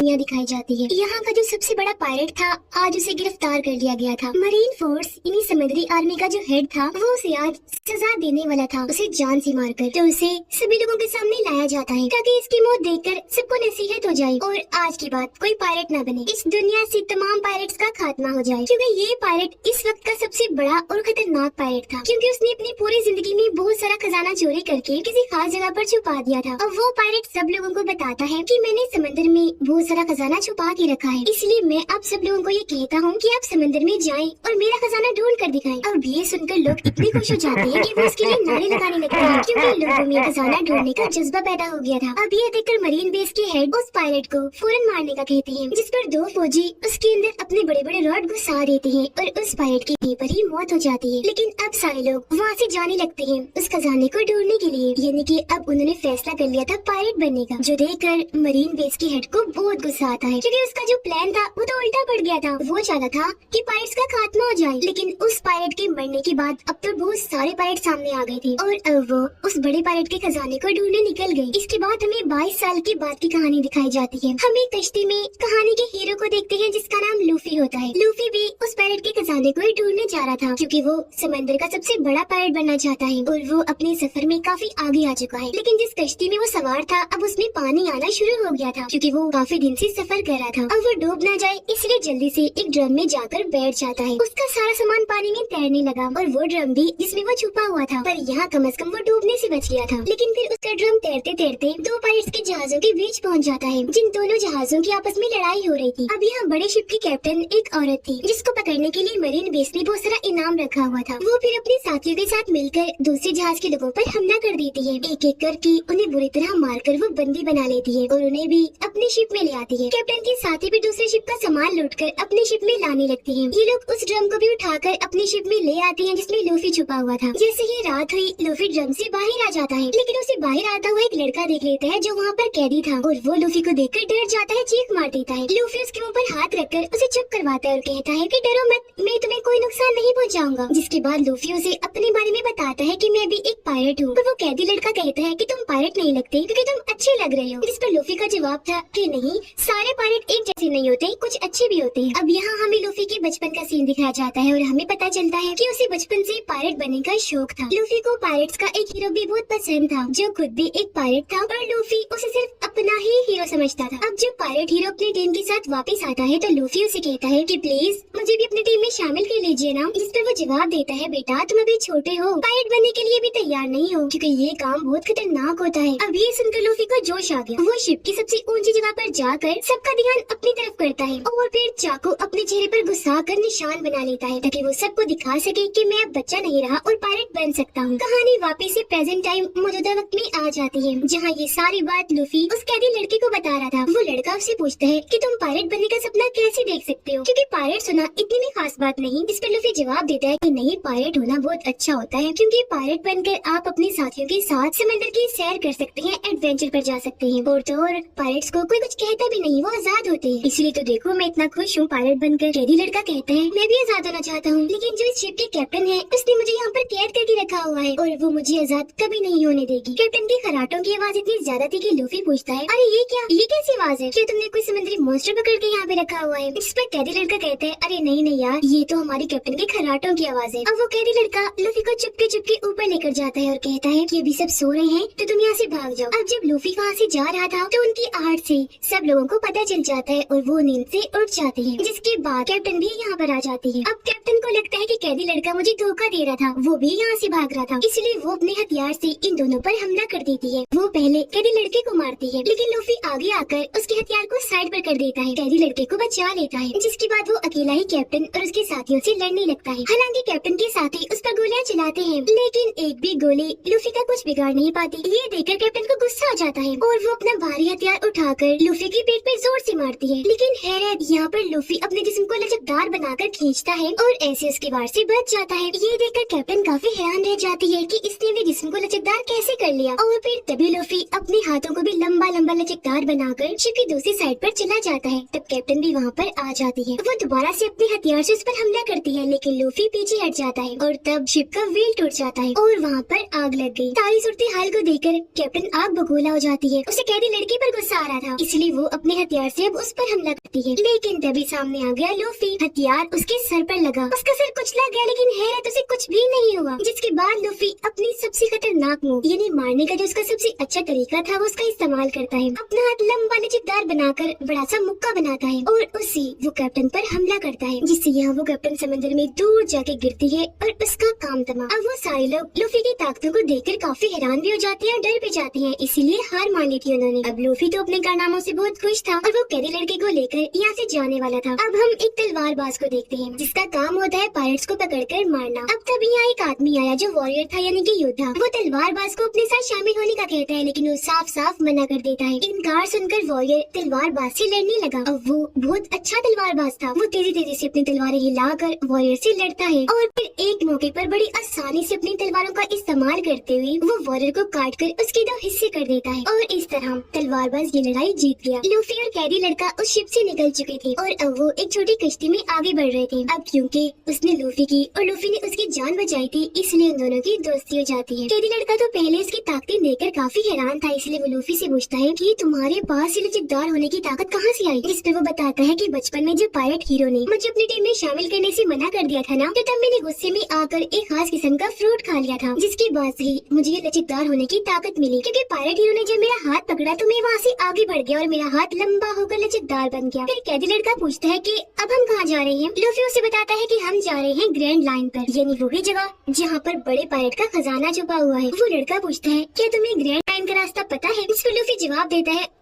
दुनिया दिखाई जाती है। यहाँ का जो सबसे बड़ा पायरेट था आज उसे गिरफ्तार कर लिया गया था। मरीन फोर्स यानी समुद्री आर्मी का जो हेड था वो उसे आज सजा देने वाला था, उसे जान से मारकर। तो उसे सभी लोगों के सामने लाया जाता है ताकि इसकी मौत देखकर सबको नसीहत हो जाए और आज के बाद कोई पायरेट न बने, इस दुनिया से तमाम पायरेट्स का खात्मा हो जाए। क्योंकि ये पायरेट इस वक्त का सबसे बड़ा और खतरनाक पायरेट था, क्योंकि उसने अपनी पूरी जिंदगी में बहुत सारा खजाना चोरी करके किसी खास जगह पर छुपा दिया था। अब वो पायरेट सब लोगों को बताता है कि मैंने समंदर में बहुत सारा खजाना छुपा के रखा है, इसलिए मैं आप सब लोगों को ये कहता हूँ कि आप समंदर में जाएं और मेरा खजाना ढूंढ कर दिखाएं। अब ये सुनकर लोग इतने खुश हो जाते हैं कि वो उसके लिए नारे लगाने लगते हैं, क्योंकि लोगों में खजाना ढूंढने का जज्बा पैदा हो गया था। अब ये देखकर मरीन बेस के हेड उस पायरेट को फौरन मारने का कहते हैं, जिस पर दो फौजी उसके अंदर अपने बड़े बड़े रॉड घुसा देते हैं और उस पायरेट की वहीं पर ही मौत हो जाती है। लेकिन अब सारे लोग वहाँ से जाने लगते हैं उस खजाने को ढूंढने के लिए, यानी कि अब उन्होंने फैसला कर लिया था पायरेट बनने का, जो देखकर मरीन बेस के हेड को बहुत गुस्सा आता है, क्योंकि उसका जो प्लान था वो तो उल्टा पड़ गया था। वो चाहता था कि पायरेट्स का खात्मा हो जाए, लेकिन उस पायरेट के मरने के बाद अब तो बहुत सारे पायरेट सामने आ गए थे और अब वो उस बड़े पायरेट के खजाने को ढूंढने निकल गई। इसके बाद हमें 22 साल के बाद की कहानी दिखाई जाती है। हम एक कश्ती में कहानी के हीरो को देखते हैं जिसका नाम लूफी होता है। लूफी भी उस पायरेट के खजाने को ही ढूंढने जा रहा था, क्योंकि वो समंदर का सबसे बड़ा पायरेट बनना चाहता है और वो अपने सफर में काफी आगे आ चुका है। लेकिन जिस कश्ती में वो सवार था अब उसमें पानी आना शुरू हो गया था, क्योंकि वो काफी दिन से सफर कर रहा था। अब वो डूब ना जाए इसलिए जल्दी से एक ड्रम में जाकर बैठ जाता है। उसका सारा सामान पानी में तैरने लगा और वो ड्रम भी जिसमें वो छुपा हुआ था, पर यहाँ कम से कम वो डूबने से बच गया था। लेकिन फिर उसका ड्रम तैरते तैरते दो पायरेट्स के जहाजों के बीच पहुँच जाता है, जिन दोनों जहाजों की आपस में लड़ाई हो रही थी। अब यहाँ बड़े शिप की कैप्टन एक औरत थी, जिसको पकड़ने के लिए मरीन बेस ने बहुत सारा इनाम रखा हुआ था। वो फिर अपने साथियों के साथ मिलकर दूसरे जहाज के लोगों पर हमला कर देती है। एक एक करके उन्हें बुरी तरह मारकर वो बंदी बना लेती है और उन्हें भी अपनी शिप में ले आती है। कैप्टन के साथी भी दूसरे शिप का सामान लूटकर अपनी शिप में लाने लगते हैं। ये लोग उस ड्रम को भी उठाकर अपनी शिप में ले आते हैं जिसमें लूफी छुपा हुआ था। जैसे ही रात हुई लूफी ड्रम से बाहर आ जाता है, लेकिन उसे बाहर आता हुआ एक लड़का देख लेता है जो वहाँ पर कैदी था और वो लूफी को देखकर डर जाता है, चीख मार देता है। लूफी उसके मुंह पर हाथ रखकर उसे चुप करवाता है और कहता है कि डरो मत, मैं तुम्हें कोई नुकसान नहीं पहुँचाऊंगा। जिसके बाद लूफी उसे अपने बारे में बताता है कि मैं भी एक पायरेट हूँ। वो कैदी लड़का कहता है कि तुम पायरेट नहीं लगते क्योंकि तुम अच्छे लग रहे हो। जिस पर लूफी का जवाब था कि नहीं, सारे पायरेट एक जैसे नहीं होते, कुछ अच्छे भी होते हैं। अब यहाँ हमें लूफी के बचपन का सीन दिखाया जाता है और हमें पता चलता है कि उसे बचपन से पायरेट बनने का शौक था। लूफी को पायरेट्स का एक हीरो भी बहुत पसंद था, जो खुद भी एक पायरेट था और लूफी उसे सिर्फ अपना ही हीरो समझता था। अब जब पायरेट हीरो अपनी टीम के साथ वापस आता है तो लूफी उसे कहता है कि प्लीज मुझे भी अपनी टीम में शामिल कर लीजिए ना। जिस पर वो जवाब देता है, बेटा तुम अभी छोटे हो, पायरेट बनने के लिए भी तैयार नहीं हो, क्योंकि ये काम बहुत खतरनाक होता है। अब ये सुनकर लूफी को जोश आ गया। वो शिप की सबसे ऊंची जगह पर जाकर सबका ध्यान अपनी तरफ करता है और फिर चाकू अपने चेहरे पर घुसा कर निशान बना लेता है ताकि वो सबको दिखा सके कि मैं अब बच्चा नहीं रहा और पायरेट बन सकता हूँ। कहानी वापस से प्रेजेंट टाइम मौजूदा वक्त में आ जाती है, जहाँ ये सारी बात लूफी उस कैदी लड़के को बता रहा था। वो लड़का उससे पूछता है कि तुम पायरेट बनने का सपना कैसे देख सकते हो, क्योंकि पायरेट सुना इतनी भी खास बात नहीं। इस पर लूफी जवाब देता है कि नहीं, पायरेट होना बहुत अच्छा होता है, क्योंकि पायरेट बनकर आप अपने साथियों के साथ समंदर की सैर कर सकते हैं, एडवेंचर पर जा सकते हैं और तो और पायरेट्स को कोई कुछ कहता भी नहीं, वो आजाद होते हैं। इसलिए तो देखो मैं इतना खुश हूँ पायरेट बनकर। कैदी लड़का कहता है मैं भी आजाद होना चाहता हूँ, लेकिन जो इस शिप के कैप्टन है उसने मुझे यहाँ पर कैद करके रखा हुआ है और वो मुझे आजाद कभी नहीं होने देगी। कैप्टन के खराटों की आवाज इतनी ज्यादा थी कि लूफी पूछता है, अरे ये क्या, ये कैसी आवाज है, क्या तुमने कोई समुद्री मॉन्स्टर पकड़ के यहाँ पे रखा हुआ है? इस पर कैदी लड़का कहता है, अरे नहीं नहीं यार, ये तो हमारे कैप्टन के खराटों की आवाज है। अब वो कैदी लड़का लूफी को चुपके चुपके ऊपर लेकर जाता है और कहता है कि अभी सब सो रहे हैं तो तुम यहाँ से भाग जाओ। अब जब लूफी वहाँ से जा रहा था तो उनकी आहट से सब लोगों को पता चल जाता है और वो नींद से उठ जाते हैं, जिसके बाद कैप्टन भी यहाँ पर आ जाती है। अब कैप्टन को लगता है कि कैदी लड़का मुझे धोखा दे रहा था, वो भी यहाँ से भाग रहा था, इसलिए वो अपने हथियार से इन दोनों पर हमला कर देती है। वो पहले कैदी लड़के को मारती है, लेकिन लूफी आगे आकर उसके हथियार को साइड पर कर देता है, कैदी लड़के को बचा लेता है, जिसके बाद वो अकेला ही कैप्टन और उसके साथियों से लड़ने लगता है। हालांकि कैप्टन के साथी उस पर गोलियां चलाते हैं, लेकिन एक भी गोली लूफी का कुछ बिगाड़ नहीं पाती। ये देखकर कैप्टन को गुस्सा आ जाता है और वो अपना भारी हथियार उठाकर लूफी की पेट पे जोर से मारती है। लेकिन हैरत, यहाँ पर लूफी अपने जिस्म को लचकदार बनाकर खींचता है और ऐसे उसके वार से बच जाता है। ये देखकर कैप्टन काफी हैरान रह जाती है कि इसने भी जिस्म को लचकदार कैसे कर लिया। और फिर तभी लूफी अपने हाथों को भी लंबा लंबा लचकदार बनाकर शिप की दूसरी साइड पर चला जाता है। तब कैप्टन भी वहाँ पर आ जाती है। वो दोबारा से अपने हथियार से उस पर हमला करती है, लेकिन लूफी पीछे हट जाता है और तब शिप का व्हील टूट जाता है और वहाँ पर आग लग गई। सारी सूरत हाल को देखकर कैप्टन आग बगोला हो जाती है। उसे कैदी लड़के पर गुस्सा आ रहा था, इसलिए वो अपने हथियार से अब उस पर हमला करती है, लेकिन तभी सामने आ गया लूफी। हथियार उसके सर पर लगा, उसका सर कुचला गया, लेकिन हैरत उसे कुछ भी नहीं हुआ। जिसके बाद लूफी अपनी सबसे खतरनाक मूव यानी मारने का जो उसका सबसे अच्छा तरीका था वो उसका इस्तेमाल करता है। अपना हाथ लंबा लचकदार बनाकर बड़ा सा मुक्का बनाता है और उससे वो कैप्टन पर हमला करता है, जिससे यहाँ वो कैप्टन समंदर में दूर जाके गिरती है और उसका काम तमाम। अब वो सारे लोग लूफी की ताकतों को देखकर काफी हैरान भी हो जाते हैं और डर भी जाते हैं, इसीलिए हार मान ली थी उन्होंने। अब लूफी तो अपने कारनामों से बहुत खुश था और वो कैदी लड़के को लेकर यहाँ से जाने वाला था। अब हम एक तलवारबाज को देखते हैं जिसका काम होता है पायरेट्स को पकड़कर मारना। अब तभी यहाँ एक आदमी आया जो वॉरियर था यानी कि योद्धा। वो तलवारबाज को अपने साथ शामिल होने का कहता है, लेकिन वो साफ साफ मना कर देता है। इनकार सुनकर वॉरियर तलवारबाज से लड़ने लगा। अब वो बहुत अच्छा तलवारबाज था। वो तेजी तेजी से अपनी तलवारें हिलाकर वॉरियर से लड़ता है और फिर एक मौके पर बड़ी आसानी से अपनी तलवारों का इस्तेमाल करते हुए वो वॉरियर को काट कर उसके 2 हिस्से कर देता है और इस तरह तलवारबाज ये लड़ाई जीत गया। लूफी और कैदी लड़का उस शिप से निकल चुके थे और अब वो एक छोटी कश्ती में आगे बढ़ रहे थे। अब क्योंकि उसने लूफी की और लूफी ने उसकी जान बचाई थी, इसलिए उन दोनों की दोस्ती हो जाती है। कैदी लड़का तो पहले इसकी ताकतें देखकर काफी हैरान था, इसलिए वो लूफी से पूछता है कि तुम्हारे पास ये लचकदार होने की ताकत कहाँ से आई? जिस पे वो बताता है कि बचपन में जो पायरेट हीरो ने मुझे अपनी टीम में शामिल करने से मना कर दिया था ना, तो तब मैंने गुस्से में आकर एक खास किस्म का फ्रूट खा लिया था, जिसके बाद से ही मुझे ये लचकदार होने की ताकत मिली। क्योंकि पायरेट हीरो ने जब मेरा हाथ पकड़ा तो मैं वहाँ से आगे बढ़ गया और मेरा हाथ लंबा होकर लचकदार बन गया। फिर कैदी लड़का पूछता है कि अब हम कहाँ जा रहे हैं? लूफी उसे बताता है कि हम जा रहे हैं ग्रैंड लाइन पर, यानी वही जगह जहाँ पर बड़े पायरेट का खजाना छुपा हुआ है। वो लड़का पूछता है क्या तुम्हें ग्रैंड लाइन का रास्ता पता है? इस पर लूफी जवाब देता है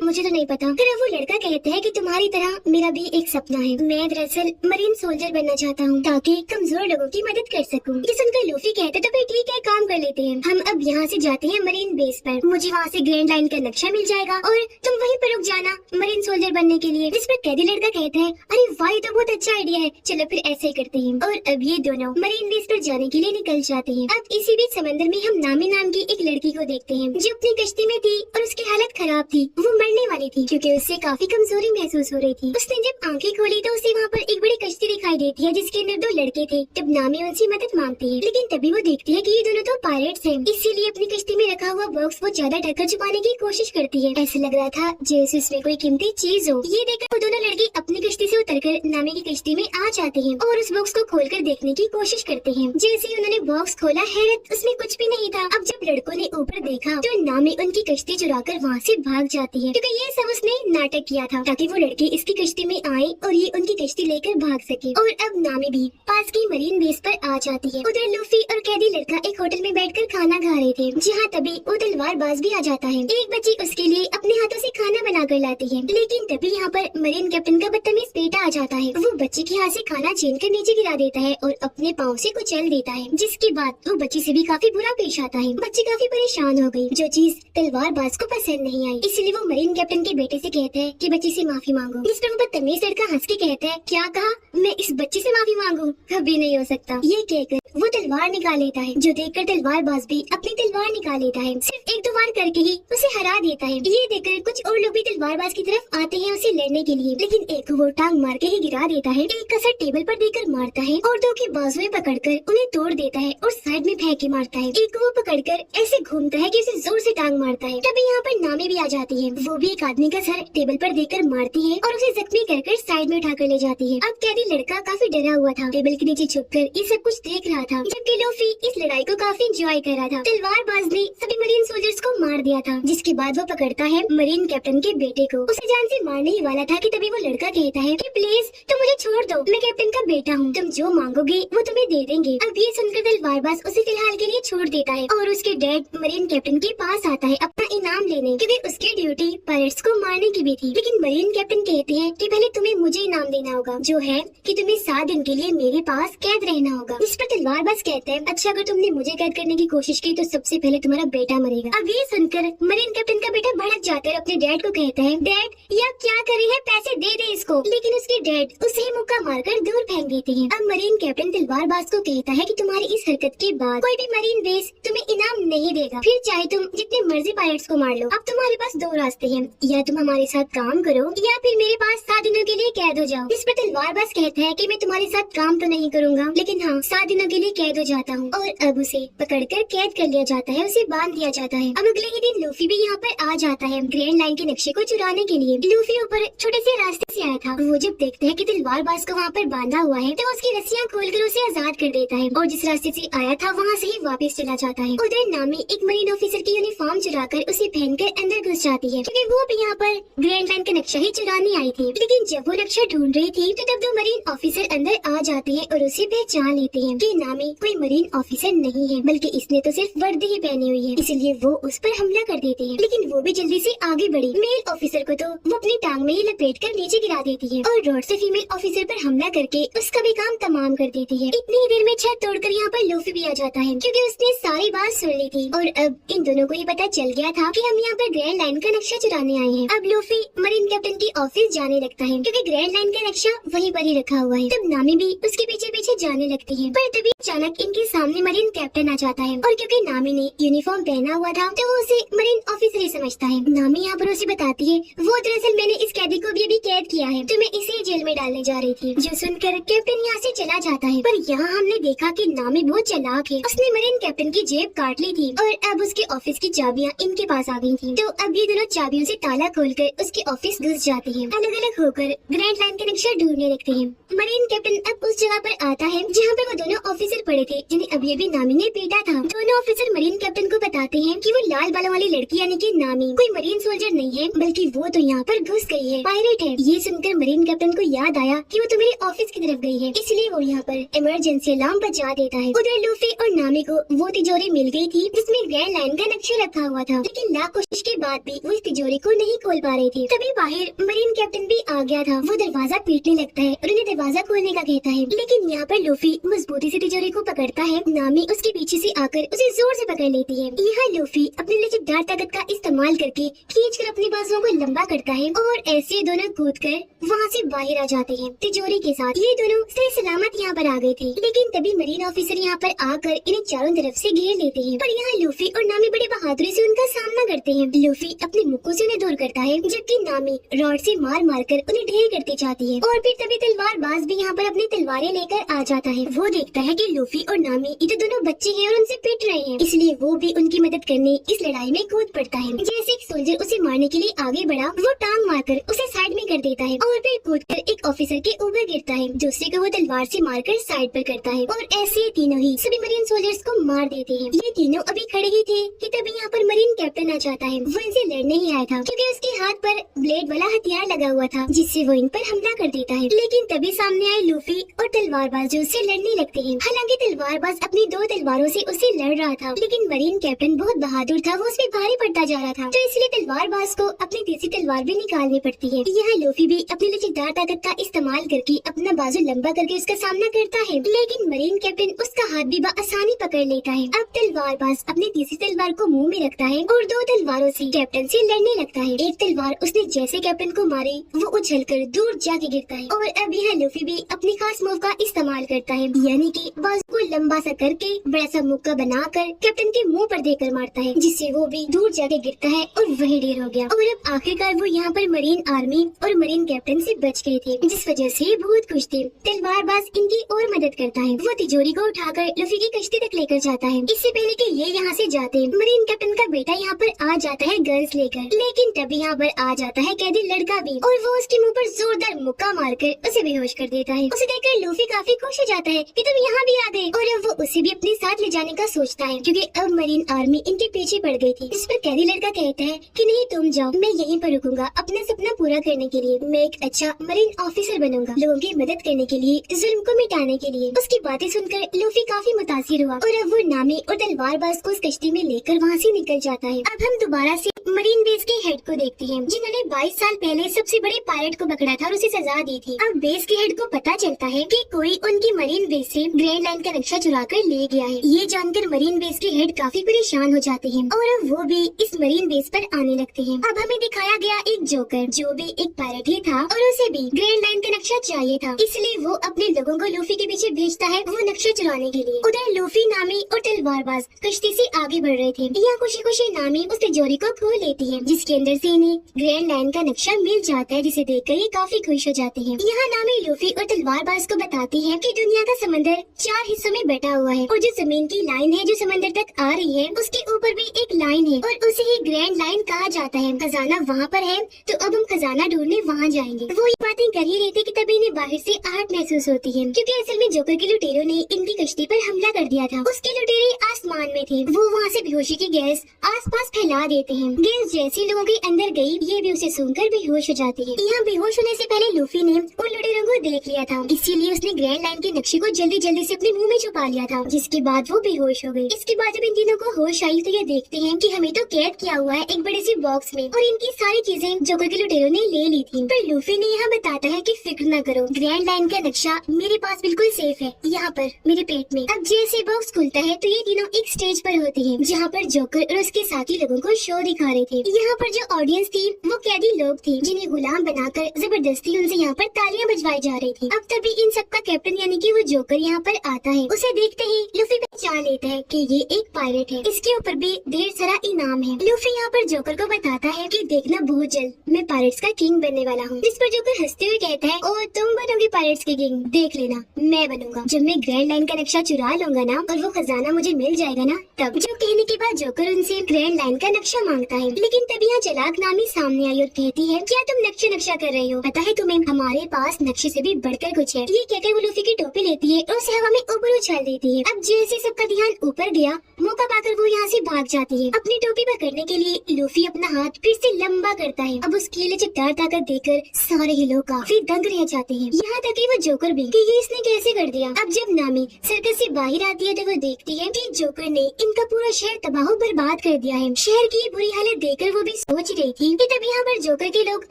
मुझे तो नहीं पता। फिर वो लड़का कहता है कि तुम्हारी तरह मेरा भी एक सपना है, मैं दरअसल मरीन सोल्जर बनना चाहता हूँ ताकि कमजोर लोगों की मदद कर सकूँ। ये सुनकर लूफी कहते तो फिर ठीक है, काम कर लेते हैं। हम अब यहाँ से जाते हैं मरीन बेस पर, मुझे वहाँ से ग्रैंड लाइन का नक्शा मिल जाएगा और तुम वहीं पर रुक जाना मरीन सोल्जर बनने के लिए। जिस पर कैदी लड़का कहता है अरे वाह, ये तो बहुत अच्छा आइडिया है, चलो फिर ऐसे ही करते हैं। और अब ये दोनों मरीन बेस पर जाने के लिए निकल जाते हैं। अब इसी बीच समंदर में हम नामी नाम की एक लड़की को देखते हैं जो अपनी कश्ती में थी और उसकी हालत खराब थी। वो मरने वाली थी क्योंकि उससे काफी कमजोरी महसूस हो रही थी। उसने जब आंखें खोली तो उसे वहाँ पर एक बड़ी कश्ती दिखाई देती है जिसके अंदर 2 लड़के थे। तब नामी उनसे मदद मांगती है, लेकिन तभी वो देखती है कि ये दोनों तो पायरेट्स हैं, इसीलिए अपनी कश्ती में रखा हुआ बॉक्स वो ज्यादा ढककर छुपाने की कोशिश करती है। ऐसा लग रहा था जैसे उसमें कोई कीमती चीज हो। ये देखकर वो दोनों लड़के अपनी कश्ती से उतरकर नामी की कश्ती में आ जाते हैं और उस बॉक्स को खोलकर देखने की कोशिश करते हैं। जैसे ही उन्होंने बॉक्स खोला, हैरत, उसमें कुछ भी नहीं था। अब जब लड़कों ने ऊपर देखा तो नामी उनकी कश्ती चुराकर वहाँ से भाग जाती है, क्योंकि ये सब उसने नाटक किया था ताकि वो लड़के इसकी कश्ती में आए और ये उनकी कश्ती लेकर भाग सके। और अब नामी भी पास की मरीन बेस पर आ जाती है। उधर लूफी और कैदी लड़का एक होटल में बैठकर खाना खा रहे थे, जहाँ तभी वो तलवारबाज भी आ जाता है। एक बच्ची उसके लिए अपने हाथों से खाना बना कर लाती है, लेकिन तभी यहाँ पर मरीन कैप्टन का बदतमीज बेटा आ जाता है। वो बच्ची के हाथ से खाना छीन कर नीचे गिरा देता है और अपने पाँव से कुचल देता है, जिसके बाद वो बच्ची से भी काफी बुरा पेश आता है। बच्ची काफी परेशान हो गई, जो चीज तलवारबाज को पसंद नहीं आई, इसलिए वो मरीन कैप्टन के बेटे से कहता है कि बच्ची से माफी मांगो। जिस पर वो बदतमीज लड़का हंस के कहता है क्या कहा, मैं इस बच्ची से माफी मांगू? कभी नहीं हो सकता। ये कहकर वो तलवार निकाल लेता है, जो देखकर तलवारबाज भी अपनी तलवार निकाल लेता है। सिर्फ 1-2 वार करके ही उसे हरा देता है। ये देखकर कुछ और लोग भी तलवारबाज की तरफ आते हैं उसे लड़ने के लिए, लेकिन एक को वो टांग मार के ही गिरा देता है, एक का सर टेबल पर देकर मारता है और 2 की बाजुएं पकड़कर उन्हें तोड़ देता है और साइड में फेंक के मारता है। एक को वो पकड़कर ऐसे घूमता है कि उसे जोर से टांग मारता है। तभी यहाँ पर नामी भी आ जाती है, वो भी एक आदमी का सर टेबल पर देकर मारती है और उसे जख्मी कर साइड में उठाकर ले जाती है। अब कैदी लड़का काफी डरा हुआ था, टेबल के नीचे छुपकर ये सब कुछ देख रहा था, जबकि लूफी इस लड़ाई को काफी एंजॉय कर रहा था। तलवारबाज ने सभी मरीन सोल्जर्स को मार दिया था, जिसके बाद वो पकड़ता है मरीन कैप्टन के बेटे को। उसे जान से मारने ही वाला था कि तभी वो लड़का कहता है कि प्लीज तुम मुझे छोड़ दो, मैं कैप्टन का बेटा हूँ, तुम जो मांगोगे वो तुम्हें दे देंगे। अब ये सुनकर तलवारबाज उसे फिलहाल के लिए छोड़ देता है और उसके डैड मरीन कैप्टन के पास आता है अपना इनाम लेने, क्योंकि उसकी ड्यूटी पायरेट्स को मारने की भी थी। लेकिन मरीन कैप्टन कहते हैं कि पहले तुम्हें मुझे इनाम देना होगा, जो है कि तुम्हें 7 दिन के लिए मेरे पास कैद रहना होगा। इस पर तलवारबाज कहते हैं अच्छा, अगर तुमने मुझे कैद करने की कोशिश की तो सबसे पहले तुम्हारा बेटा मरेगा। अब ये सुनकर मरीन कैप्टन का बेटा भड़क जाता है और अपने डैड को कहता है डैड या क्या करे है, पैसे दे दे इसको। लेकिन उसके डैड उसे मुक्का मारकर दूर फेंक देते हैं। अब मरीन कैप्टन तलवारबाज को कहता है कि तुम्हारी इस हरकत के बाद कोई भी मरीन बेस तुम्हें इनाम नहीं देगा, फिर चाहे तुम जितने मर्जी पायरेट्स को मार लो। अब तुम्हारे पास 2 रास्ते हैं, या तुम हमारे साथ काम करो या फिर मेरे पास 7 दिनों के लिए कैद हो जाओ। इस पर तलवारबाज कहता है कि मैं तुम्हारे साथ काम तो नहीं करूंगा, लेकिन हाँ 7 दिनों के लिए कैद हो जाता हूँ और अब उसे पकड़कर कैद कर लिया जाता है, उसे बांध दिया जाता है। अब अगले ही दिन लूफी भी यहाँ पर आ जाता है ग्रैंड लाइन के नक्शे को चुराने के लिए। लूफी ऊपर छोटे से रास्ते से आया था। वो जब देखता है कि तलवारबाज को वहाँ पर बांधा हुआ है तो उसकी रस्सियाँ खोलकर उसे आजाद कर देता है और जिस रास्ते से आया था वहाँ से ही वापस चला जाता है। उधर नामी एक मरीन ऑफिसर की यूनिफॉर्म चुराकर उसे पहनकर अंदर घुस जाती है क्योंकि वो भी यहाँ पर ग्रैंड लाइन का नक्शा ही चुराने आई थी। लेकिन जब वो नक्शा ढूंढ रही थी तो तब दो मरीन ऑफिसर अंदर आ जाते हैं और उसे पहचान लेते हैं कि नामी कोई मरीन ऑफिसर नहीं है बल्कि इसने तो सिर्फ वर्दी ही पहनी हुई है, इसलिए वो उस पर हमला कर देते हैं। लेकिन वो भी जल्दी से आगे बढ़ी। मेल ऑफिसर को तो वो अपनी टांग में ही लपेट कर नीचे गिरा देती है और रोड से फीमेल ऑफिसर पर हमला करके उसका भी काम तमाम कर देती है। इतनी ही देर में छत तोड़कर यहाँ पर लूफी भी आ जाता है क्योंकि उसने सारी बात सुन ली थी और अब इन दोनों को ये पता चल गया था कि हम यहाँ पर ग्रैंड लाइन का नक्शा चुराने आए हैं। अब लूफी मरीन कैप्टन की ऑफिस जाने लगता है क्योंकि ग्रैंड लाइन का नक्शा वहीं पर ही रखा हुआ है। तब नामी भी उसके पीछे पीछे जाने लगती है, पर तभी अचानक इनके सामने मरीन कैप्टन आ जाता है और क्योंकि नामी ने यूनिफॉर्म पहना हुआ था तो वो उसे मरीन ऑफिसर ही समझता है। नामी यहाँ पर उसे बताती है वो दरअसल मैंने इस कैदी को भी अभी कैद किया है तो मैं इसे जेल में डालने जा रही थी। जो सुनकर कैप्टन यहाँ से चला जाता है, पर यहाँ हमने देखा कि नामी बहुत चालाक है। उसने मरीन कैप्टन की जेब काट ली थी और अब उसके ऑफिस की चाबियाँ इनके पास आ गई थी। तो अब ये दोनों चाबियों से ताला खोलकर उसके ऑफिस घुस जाती है। अलग अलग होकर ग्रैंड लाइन का नक्शा ढूंढने लगते हैं। मरीन कैप्टन अब उस जगह पर आता है जहाँ पर वो दोनों ऑफिसर पड़े थे जिन्हें अभी अभी नामी ने पीटा था। दोनों ऑफिसर मरीन कैप्टन को बताते हैं कि वो लाल बालों वाली लड़की यानी कि नामी कोई मरीन सोल्जर नहीं है बल्कि वो तो यहाँ पर घुस गई है, पायरेट है। ये सुनकर मरीन कैप्टन को याद आया कि वो तो मेरे ऑफिस की तरफ गई है, इसलिए वो यहाँ पर इमरजेंसी अलार्म बजा देता है। उधर लूफी और नामी को वो तिजोरी मिल गई थी जिसमें ग्रैंड लाइन का नक्शा रखा हुआ था, लेकिन लाख कोशिश के बाद भी वो इस तिजोरी को नहीं खोल पा रही थी। तभी बाहर मरीन कैप्टन भी आ गया था। वो दरवाजा पीटने लगता है और उन्हें दरवाजा खोलने का कहता है, लेकिन यहाँ पर लूफी मजबूती से तिजोरी को पकड़ता है। नामी उसके पीछे से आकर उसे जोर से पकड़ लेती है। यहाँ लूफी अपनी लचकदार ताकत का इस्तेमाल करके खींचकर अपनी बाजुओं को लंबा करता है और ऐसे दोनों कूदकर वहाँ से बाहर आ जाते हैं तिजोरी के साथ। ये दोनों सही सलामत यहाँ पर आ गए थे, लेकिन तभी मरीन ऑफिसर यहाँ पर आकर इन्हें चारों तरफ से घेर लेते हैं। पर यहाँ लूफी और नामी बड़े बहादुरी से उनका सामना करते हैं। लूफी अपने मुक्कों से उन्हें दूर करता है जबकि नामी रॉड से मार मार कर उन्हें ढेर करती जाती है। और फिर तभी तलवारबाज भी यहाँ पर अपनी तलवारें लेकर आ जाता है। वो देखता है कि लूफी और नामी ये तो दोनों बच्चे हैं और उनसे पिट रहे हैं, इसलिए वो भी उनकी मदद करने इस लड़ाई में कूद पड़ता है। जैसे एक सोल्जर उसे मारने के लिए आगे बढ़ा, वो टांग मारकर उसे साइड में कर देता है और फिर कूदकर एक ऑफिसर के ऊपर गिरता है। दूसरे को वो तलवार से मारकर साइड पर करता है और ऐसे तीनों ही सभी मरीन सोल्जर्स को मार देते हैं। ये तीनों अभी खड़े ही थे कि तभी यहाँ पर मरीन कैप्टन आ जाता है। वो इनसे लड़ने ही आया था क्योंकि उसके हाथ पर ब्लेड वाला हथियार लगा हुआ था जिससे वो इन पर हमला कर देता है। लेकिन तभी सामने आए लूफी और तलवारबाज जो उससे लड़ने लगते हैं। हालांकि तलवारबाज अपनी दो तलवारों से उसे लड़ रहा था, लेकिन मरीन कैप्टन बहुत बहादुर था, वो उसमें भारी पड़ता जा रहा था, तो इसलिए तलवारबाज को अपनी तीसरी तलवार भी निकालनी पड़ती है। यहाँ लूफी भी अपनी लचकदार ताकत का इस्तेमाल करके अपना बाजू लंबा करके उसका सामना करता है, लेकिन मरीन कैप्टन उसका हाथ भी आसानी पकड़ लेता है। अब तलवारबाज अपनी तीसरी तलवार को मुंह में रखता है और दो तलवारों से कैप्टन से लड़ने लगता है। एक तलवार उसने जैसे कैप्टन को मारी वो उछलकर दूर जाके गिरता है और अब यहाँ लूफी भी अपनी खास मूव का इस्तेमाल करता है, यानी कि बाजू को लंबा सा करके बड़ा सा मुक्का बनाकर कैप्टन के मुंह पर देकर मारता है, जिससे वो भी दूर जाके गिरता है और वही ढेर हो गया। और अब आखिरकार वो यहाँ पर मरीन आर्मी और मरीन कैप्टन से बच गए थे, जिस वजह से बहुत खुश थे। तलवारबाज इनकी और मदद करता है। वो तिजोरी को उठाकर लूफी की कश्ती तक लेकर जाता है। इससे पहले कि ये यहाँ से जाते मरीन कैप्टन का बेटा यहाँ पर आ जाता है गर्ल्स लेकर, लेकिन तभी यहाँ पर आ जाता है कैदी लड़का भी और वो उसके मुंह पर जोरदार मुक्का मारकर उसे बेहोश कर देता है। उसे देखकर लूफी काफी खुश हो जाता है कि तुम यहाँ भी आ गए, और अब वो उसे भी अपने साथ ले जाने का सोचता है क्योंकि अब मरीन आर्मी इनके पीछे पड़ गई थी। इस पर कैदी लड़का कहता है कि नहीं तुम जाओ, मैं यहीं पर रुकूंगा अपना सपना पूरा करने के लिए। मैं एक अच्छा मरीन ऑफिसर बनूंगा, लोगों की मदद करने के लिए, जुल्म को मिटाने के लिए। उसकी बातें सुनकर लूफी काफी मुतासिर हुआ और अब वो नामी और तलवारबाज को उस कश्ती में लेकर वहाँ से निकल जाता है। अब हम दोबारा से मरीन बेस के हेड को देखते हैं जिन्होंने 22 साल पहले सबसे बड़े पायलट को पकड़ा था और उसे सजा दी थी। अब बेस के हेड को पता चलता है कि कोई उनकी मरीन बेस से ग्रैंड लाइन का नक्शा चुरा कर ले गया है। ये जानकर मरीन बेस के हेड काफी परेशान हो जाते हैं और अब वो भी इस मरीन बेस पर आने लगते हैं। अब हमें दिखाया गया एक जोकर जो भी एक पायलट ही था और उसे भी ग्रैंड लाइन का नक्शा नक्शा चाहिए था, इसलिए वो अपने लोगों को लूफी के पीछे भेजता है वो नक्शा चुराने के लिए। उधर लूफी, नामी और तलवारबाज कश्ती से आगे बढ़ रहे थे। यहाँ खुशी खुशी नामी उस तिजोरी को खोल लेती है, जिसके अंदर से इन्हें ग्रैंड लाइन का नक्शा मिल जाता है, जिसे देखकर ये काफी खुश हो जाते हैं। यहाँ नामी लूफी और तलवारबाज को बताती है कि दुनिया का समंदर 4 हिस्सों में बटा हुआ है और जो जमीन की लाइन है जो समंदर तक आ रही है उसके ऊपर भी एक लाइन है और उसे ही ग्रैंड लाइन कहा जाता है। खजाना वहाँ पर है तो अब हम खजाना ढूंढने वहाँ जाएंगे। वो ये बातें कर ही रहे थे कि तभी इन्हें बाहर से आहट महसूस होती है, क्योंकि असल में जोकर के लुटेरों ने इनकी कश्ती पर हमला कर दिया था। उसके लुटेरे आसमान में थे, वो वहाँ से बेहोशी की गैस आसपास फैला देते हैं। गैस जैसे लोगों के अंदर गई, ये भी उसे सूंघकर बेहोश हो जाती है। यहाँ बेहोश होने से पहले लूफी ने उन लुटेरों को देख लिया था, इसीलिए उसने ग्रैंड लाइन के नक्शे को जल्दी जल्दी से अपने मुंह में छुपा लिया था, जिसके बाद वो बेहोश हो गई। इसके बाद जब इन तीनों को होश आई तो ये देखते हैं कि हमें तो कैद किया हुआ है एक बड़े से बॉक्स में और इनकी सारी चीजें जोकर के लुटेरों ने ले ली थी। पर लूफी ने यहाँ बताता है कि फिक्र न करो, ग्रैंड लाइन का नक्शा मेरे पास बिल्कुल सेफ है, यहाँ पर मेरे पेट में। अब जैसे बॉक्स खुलता है तो ये तीनों एक स्टेज पर होते हैं, जहाँ पर जोकर और उसके साथी लोगों को शो दिखा रहे थे। यहाँ पर जो ऑडियंस थी वो कैदी लोग थे, जिन्हें गुलाम बनाकर जबरदस्ती उनसे यहाँ पर तालियां बजवाई जा रही थी। अब तभी इन सबका कैप्टन यानी कि वो जोकर यहाँ पर आता है। उसे देखते ही लूफी पहचान लेता है कि ये एक पायरेट है, इसके ऊपर भी ढेर सारा इनाम है। लूफी यहाँ पर जोकर को बताता है कि देखना बहुत जल्द मैं पायरेट्स का किंग बनने वाला हूँ। जिस पर जोकर हंसते हुए कहता है, ओ तुम बनोगे पायरेट्स के किंग, देख लेना मैं बनूंगा जब मैं ग्रैंड लाइन का नक्शा चुरा लूंगा ना और वो खजाना मुझे मिल जाएगा ना तब। जो कहने के बाद जोकर उनसे ग्रैंड लाइन का नक्शा मांगता है, लेकिन तभी यहाँ चालाक नामी सामने आई और कहती है, क्या तुम नक्शा कर रही हो? पता है तुम्हें हमारे पास नक्शे से भी बढ़कर कुछ है। ये कहकर वो लूफी की टोपी लेती है और उसे हवा में ऊपर उछाल देती है। अब जैसे सबका ध्यान ऊपर गया, मौका पाकर वो यहाँ से भाग जाती है। अपनी टोपी पकड़ने के लिए लूफी अपना हाथ फिर से लंबा करता है। अब उसकी लचकदार ताकत देखकर सारे ही लोग काफी दंग रह जाते हैं, यहाँ तक कि वो जोकर भी कि ये इसने कैसे कर दिया। अब जब नामी सर्कस से बाहर आती है तो वो देखती है कि जोकर ने इनका पूरा शहर तबाह बर्बाद कर दिया है। शहर की बुरी हालत देखकर वो भी सोच रही थी कि तभी यहाँ पर जोकर के लोग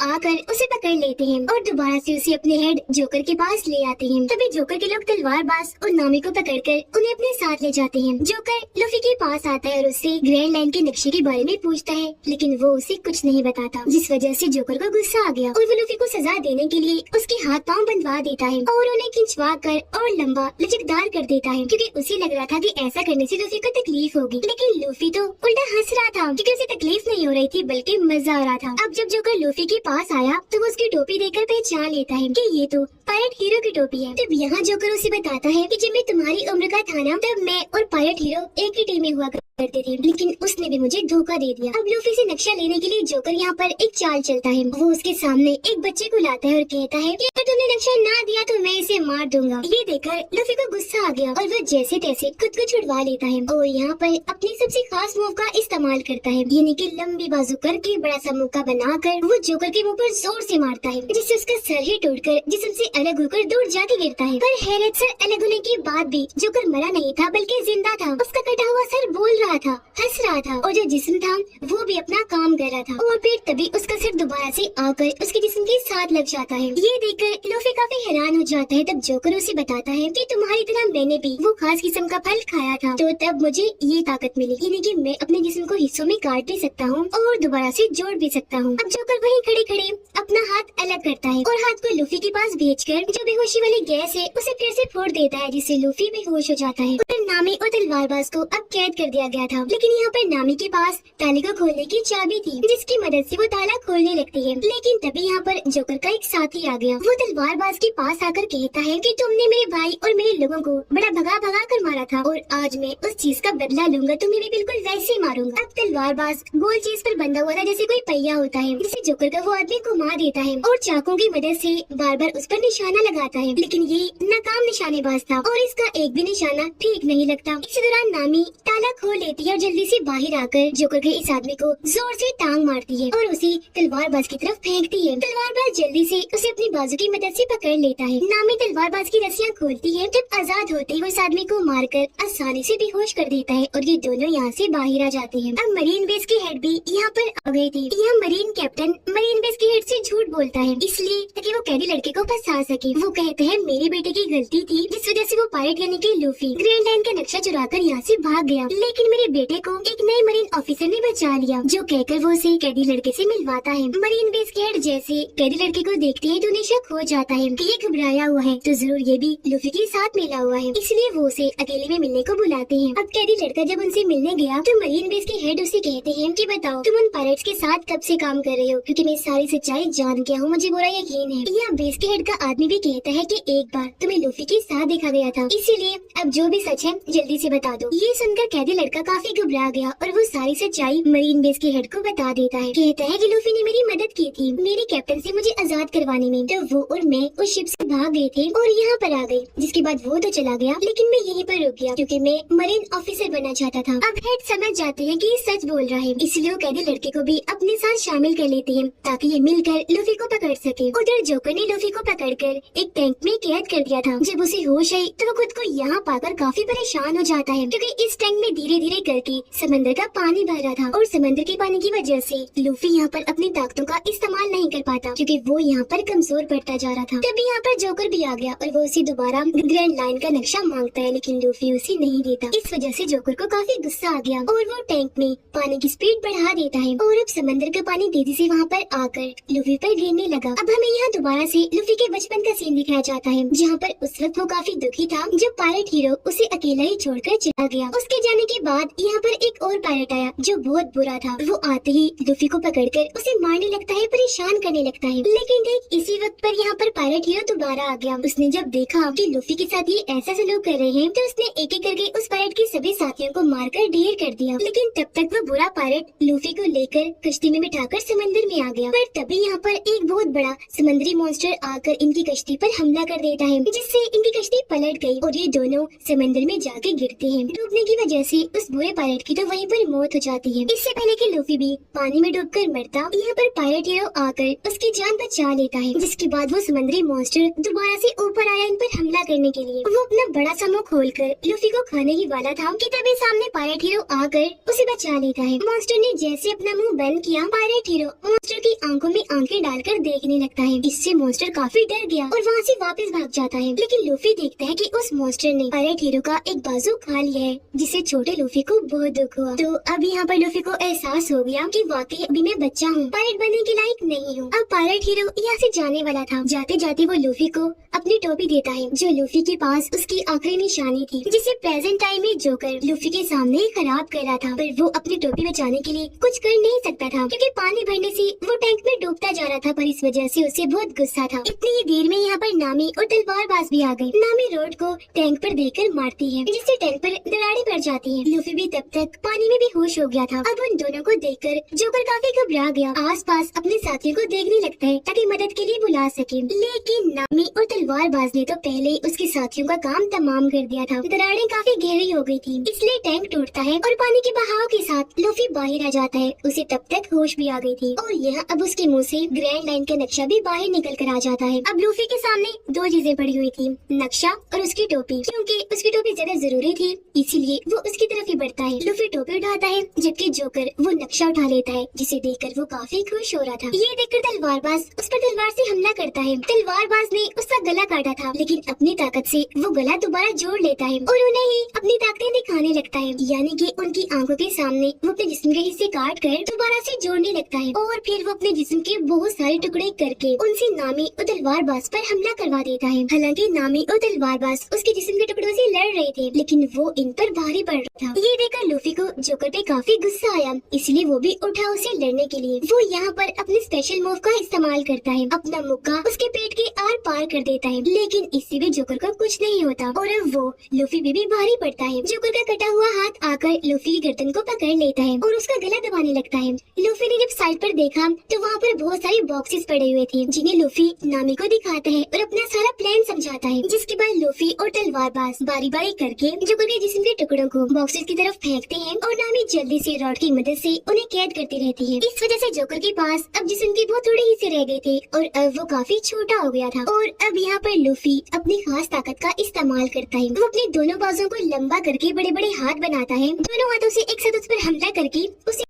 आकर उसे पकड़ लेते हैं और दोबारा से उसे अपने हेड जोकर के पास ले आते हैं। तभी जोकर के लोग तलवारबाज और नामी को पकड़कर उन्हें अपने साथ ले जाते हैं। जोकर लूफी के पास आता है और उससे ग्रैंड लाइन के नक्शे के बारे में पूछता है, लेकिन वो उसे कुछ नहीं बताता, जिस वजह से जोकर को गुस्सा आ गया और वो लूफी को सजा देने के लिए उसके हाथ पाँव बंधवा देता है और उन्हें खिंचवा कर और लंबा लचकदार कर देता है, क्योंकि उसे लग रहा था कि ऐसा करने से लूफी को तकलीफ होगी। लेकिन लूफी तो उल्टा हंस रहा था, क्योंकि उसे तकलीफ नहीं हो रही थी बल्कि मजा आ रहा था। अब जब जोकर लूफी के पास आया तो वो उसकी टोपी देखकर पहचान लेता है कि ये तो पायरेट हीरो की टोपी है। तब यहाँ जोकर उसे बताता है कि जब मैं तुम्हारी उम्र का था ना तब मैं और पायरेट हीरो एक ही टीम में हुआ करते थे, लेकिन उसने भी मुझे धोखा दे दिया। अब लूफी से नक्शा लेने के लिए जोकर यहाँ पर एक चाल चलता है। वो उसके सामने एक बच्चे को लाता है और कहता है कि अगर तुमने नक्शा ना दिया तो मैं इसे मार दूंगा। ये देखकर लूफी को गुस्सा आ गया और वो जैसे तैसे खुद को छुड़वा लेता है और यहाँ पर अपनी सबसे खास मूव का इस्तेमाल करता है, यानी कि लंबी बाजू करके बड़ा सा मुक्का बनाकर वो जोकर के मुंह पर जोर से मारता है, जिससे उसका सर ही टूटकर जिस्म से अलग होकर दूर जाके गिरता है। पर हैरत से अलग होने के बाद भी जोकर मरा नहीं था बल्कि जिंदा था। उसका कटा हुआ सर बोल रहा था, हंस रहा था और जो जिस्म था वो भी अपना काम कर रहा था और फिर तभी उसका सिर दोबारा से आकर उसके जिस्म के साथ लग जाता है। ये देखकर लूफी काफी हैरान हो जाता है। तब जोकर उसे बताता है कि तुम्हारी तरह मैंने भी वो खास किस्म का फल खाया था, तो तब मुझे ये ताकत मिली, यानी कि मैं अपने जिस्म को हिस्सों में काट भी सकता हूँ और दोबारा से जोड़ भी सकता हूँ। अब जोकर वहीं खड़े खड़े अपना हाथ अलग करता है और हाथ को लूफी के पास भेजकर जो बेहोशी वाली गैस है उसे फिर से फोड़ देता है, जिससे लूफी बेहोश हो जाता है। उधर नामी और तलवारबाज को अब कैद कर दिया गया था, लेकिन यहाँ पर नामी के पास ताले को खोलने की चाबी थी, जिसकी मदद से वो ताला खोलने लगती है। लेकिन तभी यहाँ पर जोकर का एक साथी आ गया। वो तलवारबाज के पास आकर कहता है कि तुमने मेरे भाई और मेरे लोगों को बड़ा भगा भगा कर मारा था और आज मैं उस चीज का बदला लूंगा, तुम्हें भी बिल्कुल वैसे ही मारूंगा। अब तलवारबाज गोल चीज पर बंधा हुआ था जैसे कोई पहिया होता है, जिसे जोकर का वो आदमी घुमा देता है और चाकू की मदद से बार बार उस पर निशाना लगाता है, लेकिन ये नाकाम निशानेबाज था और इसका एक भी निशाना ठीक नहीं लगता। इसी दौरान नामी ताला खोल लेती है और जल्दी से बाहर आकर जोकर के इस आदमी को जोर से टांग मारती है और उसे तलवारबाज की तरफ फेंकती है। तलवारबाज जल्दी से उसे अपनी बाजू की मदद से पकड़ लेता है। नामी तलवारबाज की रस्सियां खोलती है। जब आजाद होते ही वो इस आदमी को मारकर आसानी से बेहोश कर देता है और ये दोनों यहाँ से बाहर आ जाते हैं। अब मरीन बेस की हेड भी यहाँ पर आ गई थी। यह मरीन कैप्टन मरीन बेस की हेड से झूठ बोलता है, इसलिए ताकि वो कैदी लड़के को फंसा सके। वो कहते हैं मेरे बेटे की गलती थी, जिस वजह से वो पायरेट यानी कि लूफी ग्रैंड लाइन का नक्शा चुराकर यहाँ से भाग गया, लेकिन मेरे बेटे को एक नए मरीन ऑफिसर ने बचा लिया, जो कहकर वो उसे कैदी लड़के से मिलवाता है। मरीन बेस के हेड जैसे कैदी लड़के को देखते हैं तो उन्हें शक हो जाता है कि ये घबराया हुआ है, तो जरूर ये भी लूफी के साथ मिला हुआ है, इसलिए वो उसे अकेले में मिलने को बुलाते हैं। अब कैदी लड़का जब उनसे मिलने गया तो मरीन बेस के हेड उसे कहते हैं कि बताओ तुम उन पायरेट्स के साथ कब से काम कर रहे हो, क्योंकि मैं सारी सच्चाई जान गया हूँ, मुझे बुरा यकीन है। यहाँ बेस के हेड का आदमी भी कहता है कि एक बार तुम्हें लूफी के साथ देखा गया था, इसीलिए अब जो भी सच है जल्दी से बता दो। ये सुनकर कैदी लड़का काफी घबरा गया और वो सारी सच्चाई मरीन बेस के हेड को बता देता है। कहता है कि लूफी ने मेरी मदद की थी मेरी कैप्टन से मुझे आजाद करवाने में, तो वो और मैं उस शिप से भाग गए थे और यहाँ पर आ गए, जिसके बाद वो तो चला गया लेकिन मैं यहीं पर रुक गया क्योंकि मैं मरीन ऑफिसर बनना चाहता था। अब हेड समझ जाते हैं कि ये सच बोल रहा है, इसलिए वो कैदी लड़के को भी अपने साथ शामिल कर लेते हैं ताकि ये मिलकर लूफी को पकड़ सके। उधर जोकर ने लूफी को पकड़कर एक टैंक में कैद कर दिया था। जब उसे होश आई तो वो खुद को यहाँ पाकर काफी परेशान हो जाता है, क्योंकि इस टैंक में धीरे धीरे करके समंदर का पानी भर रहा था और समंदर के पानी की वजह से लूफी यहाँ पर अपनी ताकतों का इस्तेमाल नहीं कर पाता, क्योंकि वो यहाँ पर कमजोर पड़ता जा रहा था। तभी यहाँ पर जोकर भी आ गया और वो उसे दोबारा ग्रैंड लाइन का नक्शा मांगता है, लेकिन लूफी उसे नहीं देता। इस वजह से जोकर को काफी गुस्सा आ गया और वो टैंक में पानी की स्पीड बढ़ा देता है और अब समंदर का पानी तेजी से वहाँ पर आकर लूफी पर गिरने लगा। अब हमें यहाँ दोबारा से लूफी के बचपन का सीन दिखाया जाता है, जहाँ पर उस वक्त वो काफी दुखी था जब पायरेट हीरो उसे अकेला ही छोड़कर चला गया। उसके जाने के बाद यहाँ पर एक और पायरेट आया जो बहुत बुरा था। वो आते ही लूफी को पकड़कर उसे मारने लगता है, परेशान करने लगता है। लेकिन ठीक इसी वक्त पर यहाँ पर पायरेट हीरो दोबारा आ गया। उसने जब देखा कि लूफी के साथ ये ऐसा सलूक कर रहे हैं तो उसने एक एक करके उस पायरेट के सभी साथियों को मारकर ढेर कर दिया। लेकिन तब तक वो बुरा पायरेट लूफी को लेकर कश्ती में बिठाकर समंदर में आ गया। पर तभी यहाँ पर एक बहुत बड़ा समुद्री मॉन्स्टर आकर इनकी कश्ती पर हमला कर देता है, जिससे इनकी कश्ती पलट गई और ये दोनों समंदर में जाके गिरते हैं। डूबने की वजह से उस बुरे पायरेट की तो वहीं पर मौत हो जाती है। इससे पहले कि लूफी भी पानी में डूबकर मरता, यहाँ पर पायरेट हीरो आकर उसकी जान बचा लेता है, जिसके बाद वो समुद्री मॉन्स्टर दोबारा से ऊपर आया इन पर हमला करने के लिए। वो अपना बड़ा सा मुंह खोलकर लूफी को खाने ही वाला था कि तभी सामने पायरेट हीरो आकर उसे बचा लेता है। मॉन्स्टर ने जैसे अपना मुंह बंद किया, पायरेट हीरो मॉन्स्टर की आंखों में आंखें डालकर देखने लगता है। इससे मॉन्स्टर काफी डर गया और वहाँ से वापस भाग जाता है। लेकिन लूफी देखता है कि उस मॉन्स्टर ने पायरेट हीरो का एक बाजू खा लिया है, जिससे छोटे लूफी को बहुत दुख हुआ। तो अब यहाँ पर लूफी को एहसास हो गया कि वाकई अभी मैं बच्चा हूँ, पायरेट बनने के लायक नहीं हूँ। अब पायरेट हीरो यहाँ से जाने वाला था। जाते जाते वो लूफी को अपनी टोपी देता है, जो लूफी के पास उसकी आखिरी निशानी थी, जिसे प्रेजेंट टाइम में जोकर लूफी के सामने ही खराब कर रहा था। पर वो अपनी टोपी बचाने के लिए कुछ कर नहीं सकता था, क्योंकि पानी भरने से वो टैंक में डूबता जा रहा था। पर इस वजह से उसे बहुत गुस्सा था। इतनी ही देर में यहाँ पर नामी और तलवारबाज भी आ गए। नामी रोड को टैंक पर देकर मारती है, जिससे टैंक पर दरारें पड़ जाती हैं। लूफी भी तब तक पानी में बेहोश हो गया था। अब उन दोनों को देखकर जोकर काफी घबरा गया। आसपास अपने साथियों को देखने लगता है ताकि मदद के लिए बुला सके। लेकिन नामी और तलवारबाज ने तो पहले ही उसके साथियों का काम तमाम कर दिया था। दरारें काफी गहरी हो गई थी, इसलिए टैंक टूटता है और पानी के बहाव के साथ लूफी बाहर आ जाता है। उसे तब तक होश भी आ गई थी और यह अब उसके मुंह से ग्रैंड लाइन का नक्शा भी बाहर निकल कर आ जाता है। अब लूफी के सामने दो चीजें पड़ी हुई थी, नक्शा और उसकी टोपी। क्योंकि उसकी टोपी ज्यादा जरूरी थी, इसीलिए वो उसकी तरफ ही बढ़ता है। लूफी टोपी उठाता है, जबकि जोकर वो नक्शा उठा लेता है, जिसे देखकर वो काफी खुश हो रहा था। ये देखकर तलवारबाज उस पर तलवार से हमला करता है। तलवारबाज ने उसका गला काटा था, लेकिन अपनी ताकत से वो गला दोबारा जोड़ लेता है और उन्हें ही अपनी ताकतें दिखाने लगता है। यानी कि उनकी आंखों के सामने वो अपने जिस्म के हिस्से काट कर दोबारा से जोड़ने लगता है और फिर वो अपने जिस्म के बहुत सारे टुकड़े करके उनसे नामी और तलवारबाज पर हमला करवा देता है। हालांकि नामी और तलवारबाज उसके जिस्म के टुकड़ों से लड़ रहे थे, लेकिन वो इन पर भारी पड़ रहा था। ये देखकर लूफी को जोकर पे काफी गुस्सा आया, इसलिए वो भी उठा उसे लड़ने के लिए। वो यहाँ पर अपने स्पेशल मूव का इस्तेमाल करता है, अपना मुक्का उसके पेट के आर पार कर देता है। लेकिन इससे भी जोकर को कुछ नहीं होता और अब वो लूफी पे भी भारी पड़ता है। जोकर का कटा हुआ हाथ आकर लूफी की गर्दन को पकड़ लेता है और उसका गला दबाने लगता है। लूफी ने जब साइड पर देखा तो वहाँ पर बहुत सारे बॉक्सेस पड़े हुए थे, जिन्हें लूफी नामी को दिखाता है और अपना सारा प्लान समझाता है। जिसके बाद लूफी और तलवारबाज बारी बारी करके जोकर के जिस्म के टुकड़ों को बॉक्सेस की तरफ फेंकते हैं और नामी जल्दी से रॉड की मदद से उन्हें कैद करती रहती है। इस वजह से जोकर के पास अब जिस्म के बहुत थोड़े हिस्से रह गए थे और अब वो काफी छोटा हो गया था। और अब यहाँ पर लूफी अपनी खास ताकत का इस्तेमाल करता है। वो अपने दोनों बाजों को लंबा करके बड़े बड़े हाथ बनाता है। दोनों हाथों से एक साथ उस पर हमला करके उसे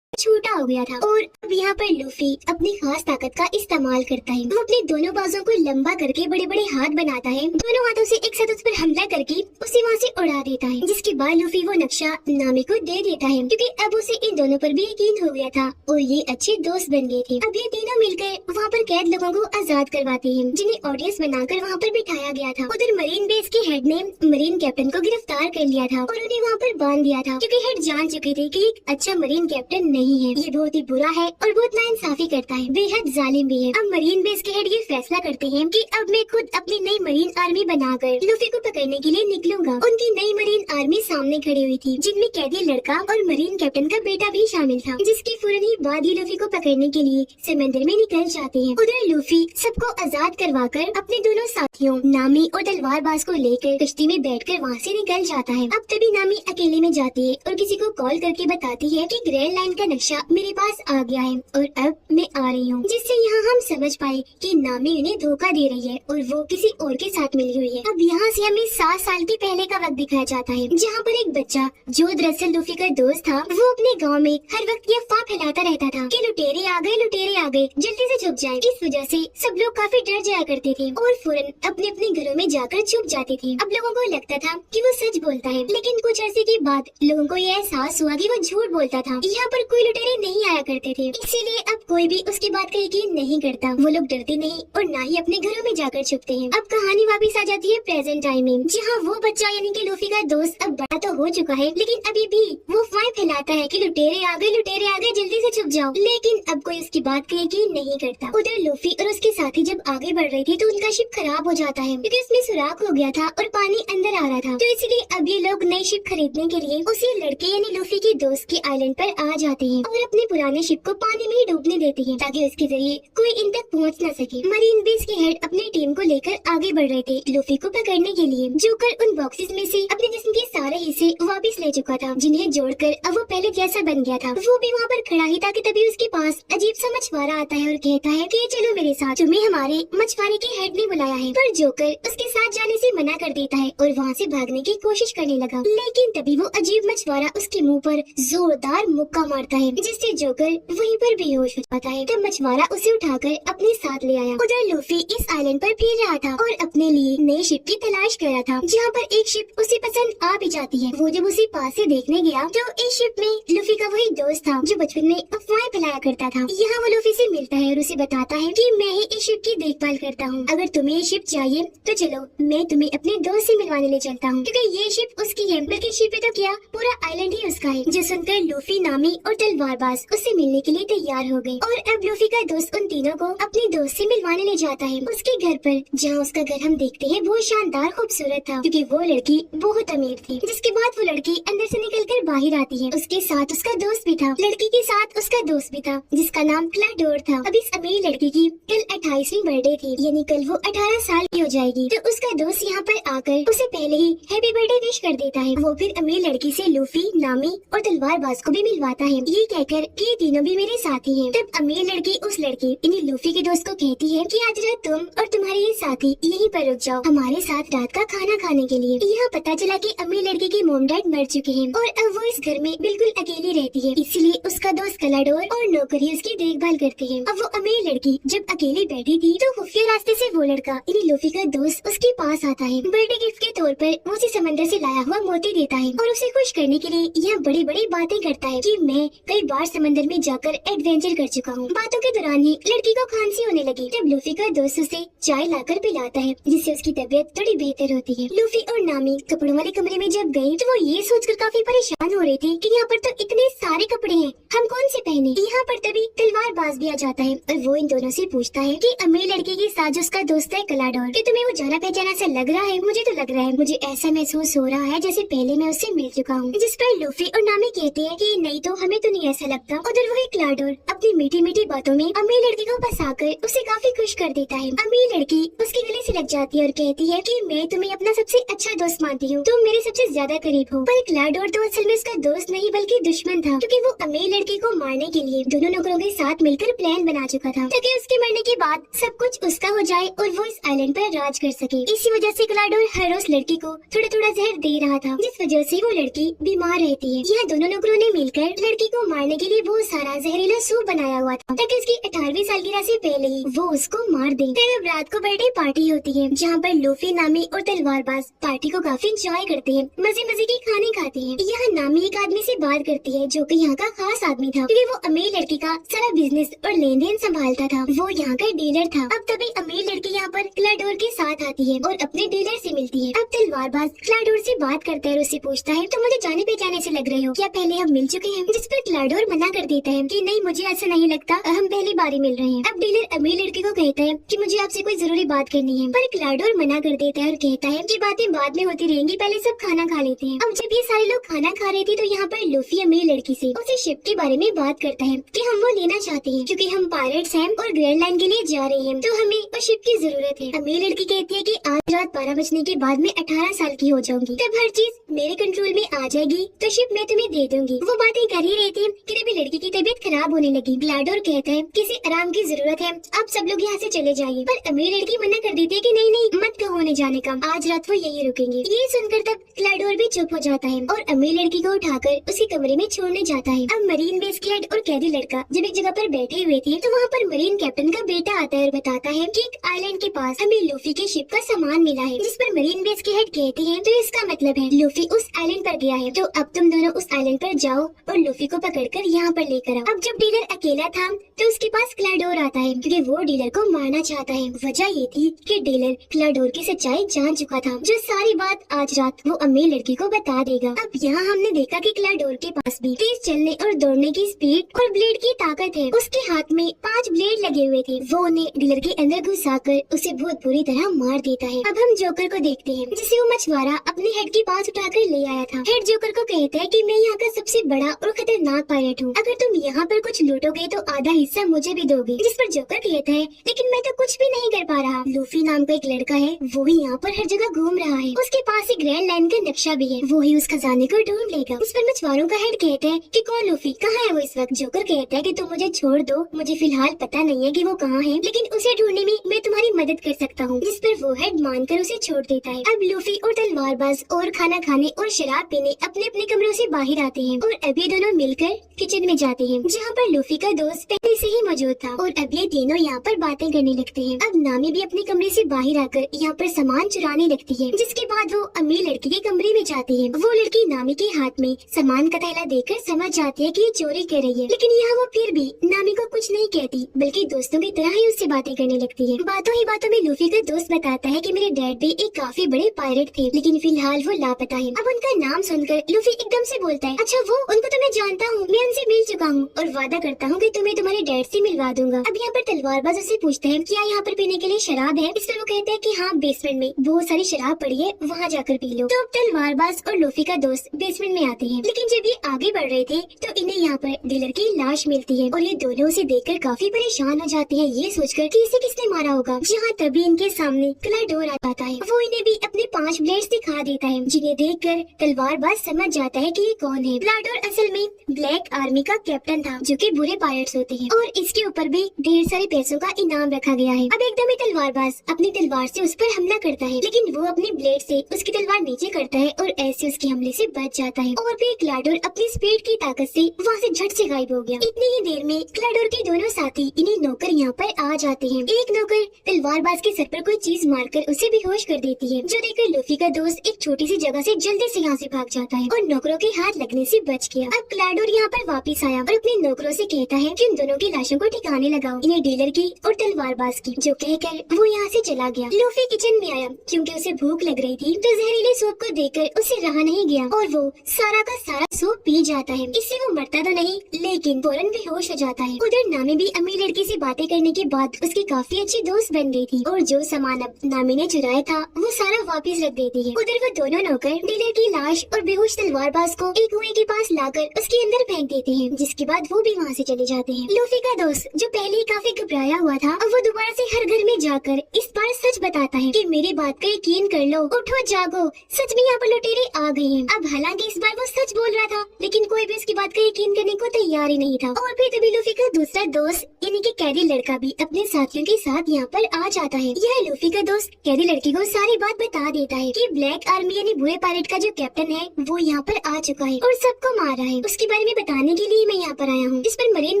छोटा हो गया था। और अब यहाँ पर लूफी अपनी खास ताकत का इस्तेमाल करता है। वो अपने दोनों बाजों को लंबा करके बड़े बड़े हाथ बनाता है, दोनों हाथों से एक साथ उस पर हमला करके उसे वहाँ से उड़ा देता है। जिसके बाद लूफी वो नक्शा नामी को दे देता है, क्योंकि अब उसे इन दोनों पर भी यकीन हो गया था और ये अच्छे दोस्त बन गए थे। अब ये तीनों मिलकर वहाँ पर कैद लोगों को आजाद करवाते हैं, जिन्हें ऑडियंस बनाकर वहाँ पर बिठाया गया था। उधर मरीन बेस के हेड ने मरीन कैप्टन को गिरफ्तार कर लिया था और उन्हें वहाँ पर बांध दिया था, क्योंकि हेड जान चुके थे कि एक अच्छा मरीन कैप्टन नहीं है, ये बहुत ही बुरा है और बहुत नाइंसाफी करता है, बेहद जालिम भी है। अब मरीन बेस के हेड ये फैसला करते हैं कि अब मैं खुद अपनी नई मरीन आर्मी बनाकर लूफी को पकड़ने के लिए निकलूंगा। उनकी नई मरीन आर्मी सामने खड़ी हुई थी, जिनमें कैदी लड़का और मरीन कैप्टन का बेटा भी शामिल था, जिसके फौरन ही बाद ही लूफी को पकड़ने के लिए समंदर में निकल जाते हैं। उधर लूफी सबको आजाद करवाकर अपने दोनों साथियों नामी और तलवारबाज को लेकर कश्ती में बैठकर वहाँ से निकल जाता है। अब तभी नामी अकेले में जाती है और किसी को कॉल करके बताती है कि ग्रैंड लाइन का नक्शा मेरे पास आ गया है और अब मैं आ रही हूँ, जिससे यहाँ हम समझ पाए कि नामी उन्हें धोखा दे रही है और वो किसी और के साथ मिली हुई है। अब यहाँ से हमें 7 साल के पहले का वक्त दिखाया जाता है, जहाँ पर एक बच्चा जो दरअसल लूफी का दोस्त था, वो अपने गांव में हर वक्त ये अफवाह फैलाता रहता था कि लुटेरे आ गए, जल्दी से छुप जाएं। इस वजह से सब लोग काफी डर जाया करते थे और फौरन अपने अपने घरों में जाकर छुप जाते थे। अब लोगों को लगता था कि वो सच बोलता है, लेकिन कुछ अरसे के बाद लोगों को ये एहसास हुआ कि वो झूठ बोलता था। यहाँ पर कोई लुटेरे नहीं आया करते थे, इसीलिए अब कोई भी उसकी बात का यकीन नहीं करता। वो लोग डरते नहीं और ना ही अपने घरों में जाकर छुपते हैं। अब कहानी वापस आ जाती है प्रेजेंट टाइम में, जहाँ वो बच्चा यानी कि लूफी का दोस्त अब बड़ा तो हो चुका है, लेकिन अभी भी वो अफवाहें फैलाता है कि लुटेरे आ गए, जल्दी से छुप जाओ। लेकिन अब कोई उसकी बात का यकीन नहीं करता। उधर लूफी और उसके साथी जब आगे बढ़ रहे थे तो उनका शिप खराब हो जाता है, क्योंकि उसमें सुराख हो गया था और पानी अंदर आ रहा था। तो इसलिए अब ये लोग नई शिप खरीदने के लिए उसी लड़के यानी लूफी के दोस्त के आइलैंड पर आ जाते हैं और अपने पुराने शिप को पानी में ही डूबने देते हैं, ताकि उसके जरिए कोई इन तक पहुंच न सके। मरीन बेस के हेड अपनी टीम को लेकर आगे बढ़ रहे थे लूफी को पकड़ने के लिए। जोकर उन बॉक्सेस में से अपने जिस्म के सारे हिस्से वापस ले चुका था, जिन्हें जोड़कर अब वो पहले जैसा बन गया था। वो भी वहाँ पर खड़ा ही था कि तभी उसके पास अजीब सा मछुआरा आता है और कहता है कि चलो मेरे साथ, तुम्हें हमारे मछुआरे के हेड ने बुलाया है। पर जोकर उसके साथ जाने से मना कर देता है और वहाँ से भागने की कोशिश करने लगा, लेकिन तभी वो अजीब मछुआरा उसके मुंह पर जोरदार मुक्का मारता है, जिससे जोकर वहीं पर बेहोश हो जाता है। तब मछुआरा उसे उठाकर अपने साथ ले आया। उधर लूफी इस आइलैंड पर फिर रहा था और अपने लिए नई शिप की तलाश कर रहा था, जहाँ पर एक शिप उसे पसंद आ भी जाती है। वो जब उसे पास से देखने गया तो इस शिप में लूफी का वही दोस्त था जो बचपन में अफवाहें फैलाया करता था। यहाँ वो लूफी से मिलता है और उसे बताता है कि मैं ही इस शिप की देखभाल करता हूँ, अगर तुम्हें ये शिप चाहिए तो चलो मैं तुम्हें अपने दोस्त से मिलवाने ले चलता हूँ, क्योंकि ये शिप उसकी है, बल्कि शिप है तो क्या पूरा आइलैंड ही उसका है। जो सुनकर लूफी, नामी और तलवारबाज उससे मिलने के लिए तैयार हो गए और अब लूफी का दोस्त उन तीनों को अपने दोस्त से मिलवाने ले जाता है उसके घर पर, जहाँ उसका घर हम देखते हैं बहुत शानदार खूबसूरत था, क्योंकि वो लड़की बहुत अमीर थी। जिसके बाद वो लड़की अंदर से निकलकर बाहर आती है, उसके साथ उसका दोस्त भी था। लड़की के साथ उसका दोस्त भी था जिसका नाम क्लाडोर था। अब इस अमीर लड़की की कल 28वीं बर्थडे थी, यानी कल वो 18 साल की हो जाएगी। तो उसका दोस्त यहाँ पर आकर उसे पहले ही हैप्पी बर्थडे विश कर देता है। वो फिर अमीर लड़की से लूफी, नामी और तलवारबाज को भी मिलवाता है, ये कहकर कि ये तीनों भी मेरे साथी हैं। तब अमीर लड़की उस लड़की यानी लूफी के दोस्त को कहती है कि आज रात तुम और तुम्हारे ये साथी यहीं पर रुक जाओ हमारे साथ रात का खाना खाने के लिए। यहाँ पता चला कि अमीर लड़की के मोम डैड मर चुके हैं और अब वो इस घर में बिल्कुल अकेली रहती है, इसलिए उसका दोस्त कलाडोर और नौकर ही उसकी देखभाल करते हैं। अब वो अमीर लड़की जब अकेली बैठी थी तो खुफिया रास्ते से वो लड़का यानी लूफी का दोस्त उसके पास आता है। बर्थडे गिफ्ट के तौर पर वो उसे समंदर से लाया हुआ मोती देता है और उसे खुश करने के लिए यह बड़ी बड़ी बातें करता है कि मैं कई बार समंदर में जाकर एडवेंचर कर चुका हूँ। बातों के दौरान ही लड़की को खांसी होने लगी। तब लूफी का दोस्त उसे चाय लाकर पिलाता है, जिससे उसकी तबीयत थोड़ी बेहतर होती है। लूफी और नामी कपड़ों वाले कमरे में जब गए तो वो ये सोचकर काफी परेशान हो रहे थे कि यहाँ पर तो इतने सारे कपड़े हैं, हम कौन से पहने। यहाँ पर तभी तलवारबाज भी आ जाता है और वो इन दोनों से पूछता है कि अमीर लड़की के साथ जो उसका दोस्त है कलाडोर, कि तुम्हें वो जाना पहचाना सा लग रहा है। मुझे तो लग रहा है, मुझे ऐसा महसूस हो रहा है जैसे पहले मैं उससे मिल चुका हूँ। जिस पर लूफी और नामी कहते हैं कि नहीं तो हमें तो नहीं ऐसा लगता। उधर वही क्लाडोर अपनी मीठी मीठी बातों में अमीर लड़की को फंसाकर उसे काफी खुश कर देता है। अमीर लड़की उसके गले से लग जाती है और कहती है कि मैं तुम्हें अपना सबसे अच्छा दोस्त मानती हूँ, तुम मेरे सबसे ज्यादा करीब हो। पर क्लाडोर तो असल में उसका दोस्त नहीं बल्कि दुश्मन था, क्योंकि वो अमीर लड़की को मारने के लिए दोनों नौकरों के साथ मिलकर प्लान बना चुका था, ताकि उसके मरने के बाद सब कुछ उसका हो जाए और वो इस आइलैंड पर राज कर सके। इसी वजह से क्लाडोर हर रोज लड़की को थोड़ा थोड़ा जहर दे रहा था, जिस वजह से वो लड़की बीमार रहती है। यह दोनों नौकरों ने मिलकर लड़की को को मारने के लिए बहुत सारा जहरीला सूप बनाया हुआ था ताकि उसकी 18वीं सालगिरह से पहले ही वो उसको मार दे। फिर अब रात को बर्थडे पार्टी होती है जहाँ पर लूफी, नामी और तलवारबाज पार्टी को काफी एंजॉय करते हैं, मजे मजे के खाने खाते हैं। यहाँ नामी एक आदमी से बात करती है जो कि यहाँ का खास आदमी था क्योंकि वो अमीर लड़की का सारा बिजनेस और लेन देन संभालता था। वो यहाँ का डीलर था। अब तभी अमीर लड़की यहाँ पर क्लाडोर के साथ आती है और अपने डीलर से मिलती है। अब तलवारबाज क्लाडोर से बात करता है और उससे पूछता है, तो मुझे जाने पहचाने से लग रहे हो, क्या पहले हम मिल चुके हैं? जिस पर क्लाडोर मना कर देता है कि नहीं, मुझे ऐसा नहीं लगता, हम पहली बार ही मिल रहे हैं। अब डीलर अमीर लड़की को कहता है कि मुझे आपसे कोई जरूरी बात करनी है, पर क्लाडोर मना कर देता है और कहता है कि बातें बाद में होती रहेंगी, पहले सब खाना खा लेते हैं। अब जब ये सारे लोग खाना खा रहे थे तो यहाँ पर लूफी अमीर लड़की से उसे शिप के बारे में बात करता है कि हम वो लेना चाहते हैं क्योंकि हम पायरेट्स हैं और ग्रैंड लाइन के लिए जा रहे हैं, तो हमें उस शिप की जरूरत है। अमीर लड़की कहती है कि आज रात 12 बजने के बाद मैं 18 साल की हो जाऊंगी, तब हर चीज मेरे कंट्रोल में आ जाएगी, तो शिप मैं तुम्हें दे दूंगी। वो बातें कर ही रही थी कि तभी लड़की की तबीयत खराब होने लगी। क्लाडोर कहता है किसी आराम की जरूरत है, अब सब लोग यहाँ से चले जाइए, पर अमीर लड़की मना कर देती है कि नहीं नहीं, मत कहो उन्हें जाने का, आज रात वो यही रुकेंगे। ये सुनकर तब क्लाडोर भी चुप हो जाता है और अमीर लड़की को उठाकर उसके कमरे में छोड़ने जाता है। अब मरीन बेस कैड और कैदी लड़का जब एक जगह पर बैठे हुए थे तो वहाँ पर मरीन कैप्टन का बेटा आता है और बताता है कि एक आइलैंड के पास हमें लूफी के शिप का सामान मिला है, जिस पर मरीन बेस के हेड कहते हैं तो इसका मतलब है लूफी उस आइलैंड पर गया है, तो अब तुम दोनों उस आइलैंड पर जाओ और लूफी को पकड़कर यहाँ पर लेकर आओ। अब जब डीलर अकेला था तो उसके पास क्लाडोर आता है क्योंकि वो डीलर को मारना चाहता है। वजह ये थी कि डीलर क्लाडोर की सच्चाई जान चुका था, जो सारी बात आज रात वो अमीर लड़की को बता देगा। अब यहाँ हमने देखा कि क्लाडोर के पास भी तेज चलने और दौड़ने की स्पीड और ब्लेड की ताकत है। उसके हाथ में 5 ब्लेड लगे हुए थे। वो उन्हें डीलर के अंदर घुसाकर उसे बहुत बुरी तरह मार देता है। अब हम जोकर को देखते हैं जिसे वो मछुआरा अपने हेड के पास उठाकर ले आया था। हेड जोकर को कहता है कि मैं यहाँ का सबसे बड़ा और खतरनाक पायलट हूँ, अगर तुम यहाँ पर कुछ लूटोगे तो आधा हिस्सा मुझे भी दोगे। जिस पर जोकर कहता है लेकिन मैं तो कुछ भी नहीं कर पा रहा। लूफी नाम का एक लड़का है, वो ही यहाँ पर हर जगह घूम रहा है, उसके पास एक ग्रैंड लाइन का नक्शा भी है, वो ही उस खजाने को ढूंढ लेगा। इस पर मछुआरों का हेड कहता है कि कौन लूफी, कहाँ है वो इस वक्त? जोकर कहता है कि तुम मुझे छोड़ दो, मुझे फिलहाल पता नहीं है कि वो कहाँ है, लेकिन उसे ढूंढने में मैं तुम्हारी मदद कर सकता हूँ। जिस पर वो हेड मानकर उसे छोड़ देता है। अब लूफी और तलवारबाज और खाना खाने और शराब पीने अपने अपने कमरों से बाहर आते हैं और अभी दोनों मिलकर किचन में जाते हैं जहाँ पर लूफी का दोस्त पहले से ही मौजूद था और अब ये तीनों यहाँ पर बातें करने लगते हैं। अब नामी भी अपने कमरे से बाहर आकर यहाँ पर सामान चुराने लगती है, जिसके बाद वो अमीर लड़की के कमरे में जाती है। वो लड़की नामी के हाथ में सामान का थैला देखकर समझ जाती है कि ये चोरी कर रही है, लेकिन यहाँ वो फिर भी नामी को कुछ नहीं कहती बल्कि दोस्तों की तरह ही उससे बातें करने लगती है। बातों ही बातों में लूफी का दोस्त बताता है कि मेरे डैड भी एक काफी बड़े पायरेट थे, लेकिन फिलहाल वो लापता है। अब उनका नाम सुनकर लूफी एकदम से बोलता है, अच्छा वो, उनको तो मैं जानता हूँ, मैं उनसे मिल चुका हूँ और वादा करता हूँ कि तुम्हें तुम्हारे डैड से मिलवा दूंगा। अब यहाँ पर तलवारबाज उससे पूछता है क्या यहाँ पर पीने के लिए शराब है? इस पर वो कहता है कि हाँ, बेसमेंट में बहुत सारी शराब पड़ी है, वहाँ जाकर पी लो। तो अब तलवारबाज और लूफी का दोस्त बेसमेंट में आते हैं, लेकिन जब ये आगे बढ़ रहे थे तो इन्हें यहाँ पर डीलर की लाश मिलती है और ये दोनों उसे देखकर काफी परेशान हो जाते हैं, ये सोचकर कि इसे किसने मारा होगा। जहाँ तभी इनके सामने क्लाडोर आता है, वो इन्हें भी अपने 5 ब्लेड्स दिखा देता है, जिन्हें देखकर तलवारबाज समझ जाता है कि ये कौन है। क्लाडोर असल में ब्लैक आर्मी का कैप्टन था, जो कि बुरे पायरेट्स होते हैं, और इसके ऊपर भी ढेर सारे पैसों का इनाम रखा गया है। अब एकदम ही तलवारबाज अपनी तलवार से उस पर हमला करता है, लेकिन वो अपने ब्लेड से उसकी तलवार नीचे करता है और ऐसे उसके हमले से बच जाता है। और फिर क्लाडोर अपनी स्पीड की ताकत से वहाँ से झट से गायब हो गया। इतनी ही देर में क्लाडोर के दोनों साथी इन्हीं नौकर यहाँ पर आ जाते हैं। एक नौकर तलवारबाज के सर पर कोई चीज मारकर उसे बेहोश कर देती है, जो देखकर लूफी का दोस्त एक छोटी सी जगह से जल्दी से यहाँ से भाग जाता है और नौकरों के हाथ लगने से बच गया। अब क्लाडोर यहाँ पर वापस आया और अपने नौकरों से कहता है कि उन दोनों की लाशों को ठिकाने लगाओ, इन्हें डीलर की और तलवारबाज की, जो कहकर वो यहाँ से चला गया। लूफी किचन में आया क्योंकि उसे भूख लग रही थी, तो जहरीले सूप को देखकर उसे रहा नहीं गया और वो सारा का सारा सूप पी जाता है। इससे वो मरता तो नहीं, लेकिन फौरन बेहोश हो जाता है। उधर नामी भी अमीर लड़की से बातें करने के बाद उसकी काफी अच्छी दोस्त बन गई थी और जो सामान अब नामी ने चुराया था वो सारा वापस रख देती है। उधर वो दोनों नौकर डीलर की लाश और बेहोश तलवारबाज को एक कुएं के पास लाकर उसके अंदर फेंक देते हैं, जिसके बाद वो भी वहाँ से चले जाते हैं। लूफी का दोस्त जो पहले ही काफी घबराया हुआ था, अब वो दोबारा से हर घर में जाकर इस बार सच बताता है कि मेरी बात का यकीन कर लो, उठो जागो, सच में यहाँ पर लुटेरे आ गए हैं। अब हालांकि इस बार वो सच बोल रहा था, लेकिन कोई भी उसकी बात का यकीन करने को तैयार ही नहीं था। और फिर तभी लूफी का दूसरा दोस्त यानी कि कैदी लड़का भी अपने साथियों के साथ यहाँ पर आ जाता है। यह लूफी का दोस्त कैदी लड़की को सारी बात बता देता है कि ब्लैक आर्मी यानी बुरे पायलट का जो कैप्टन है वो यहाँ पर आ चुका है और सबको मार रहा है। उसके बारे में तुम्हें बताने के लिए मैं यहाँ पर आया हूँ। इस पर मरीन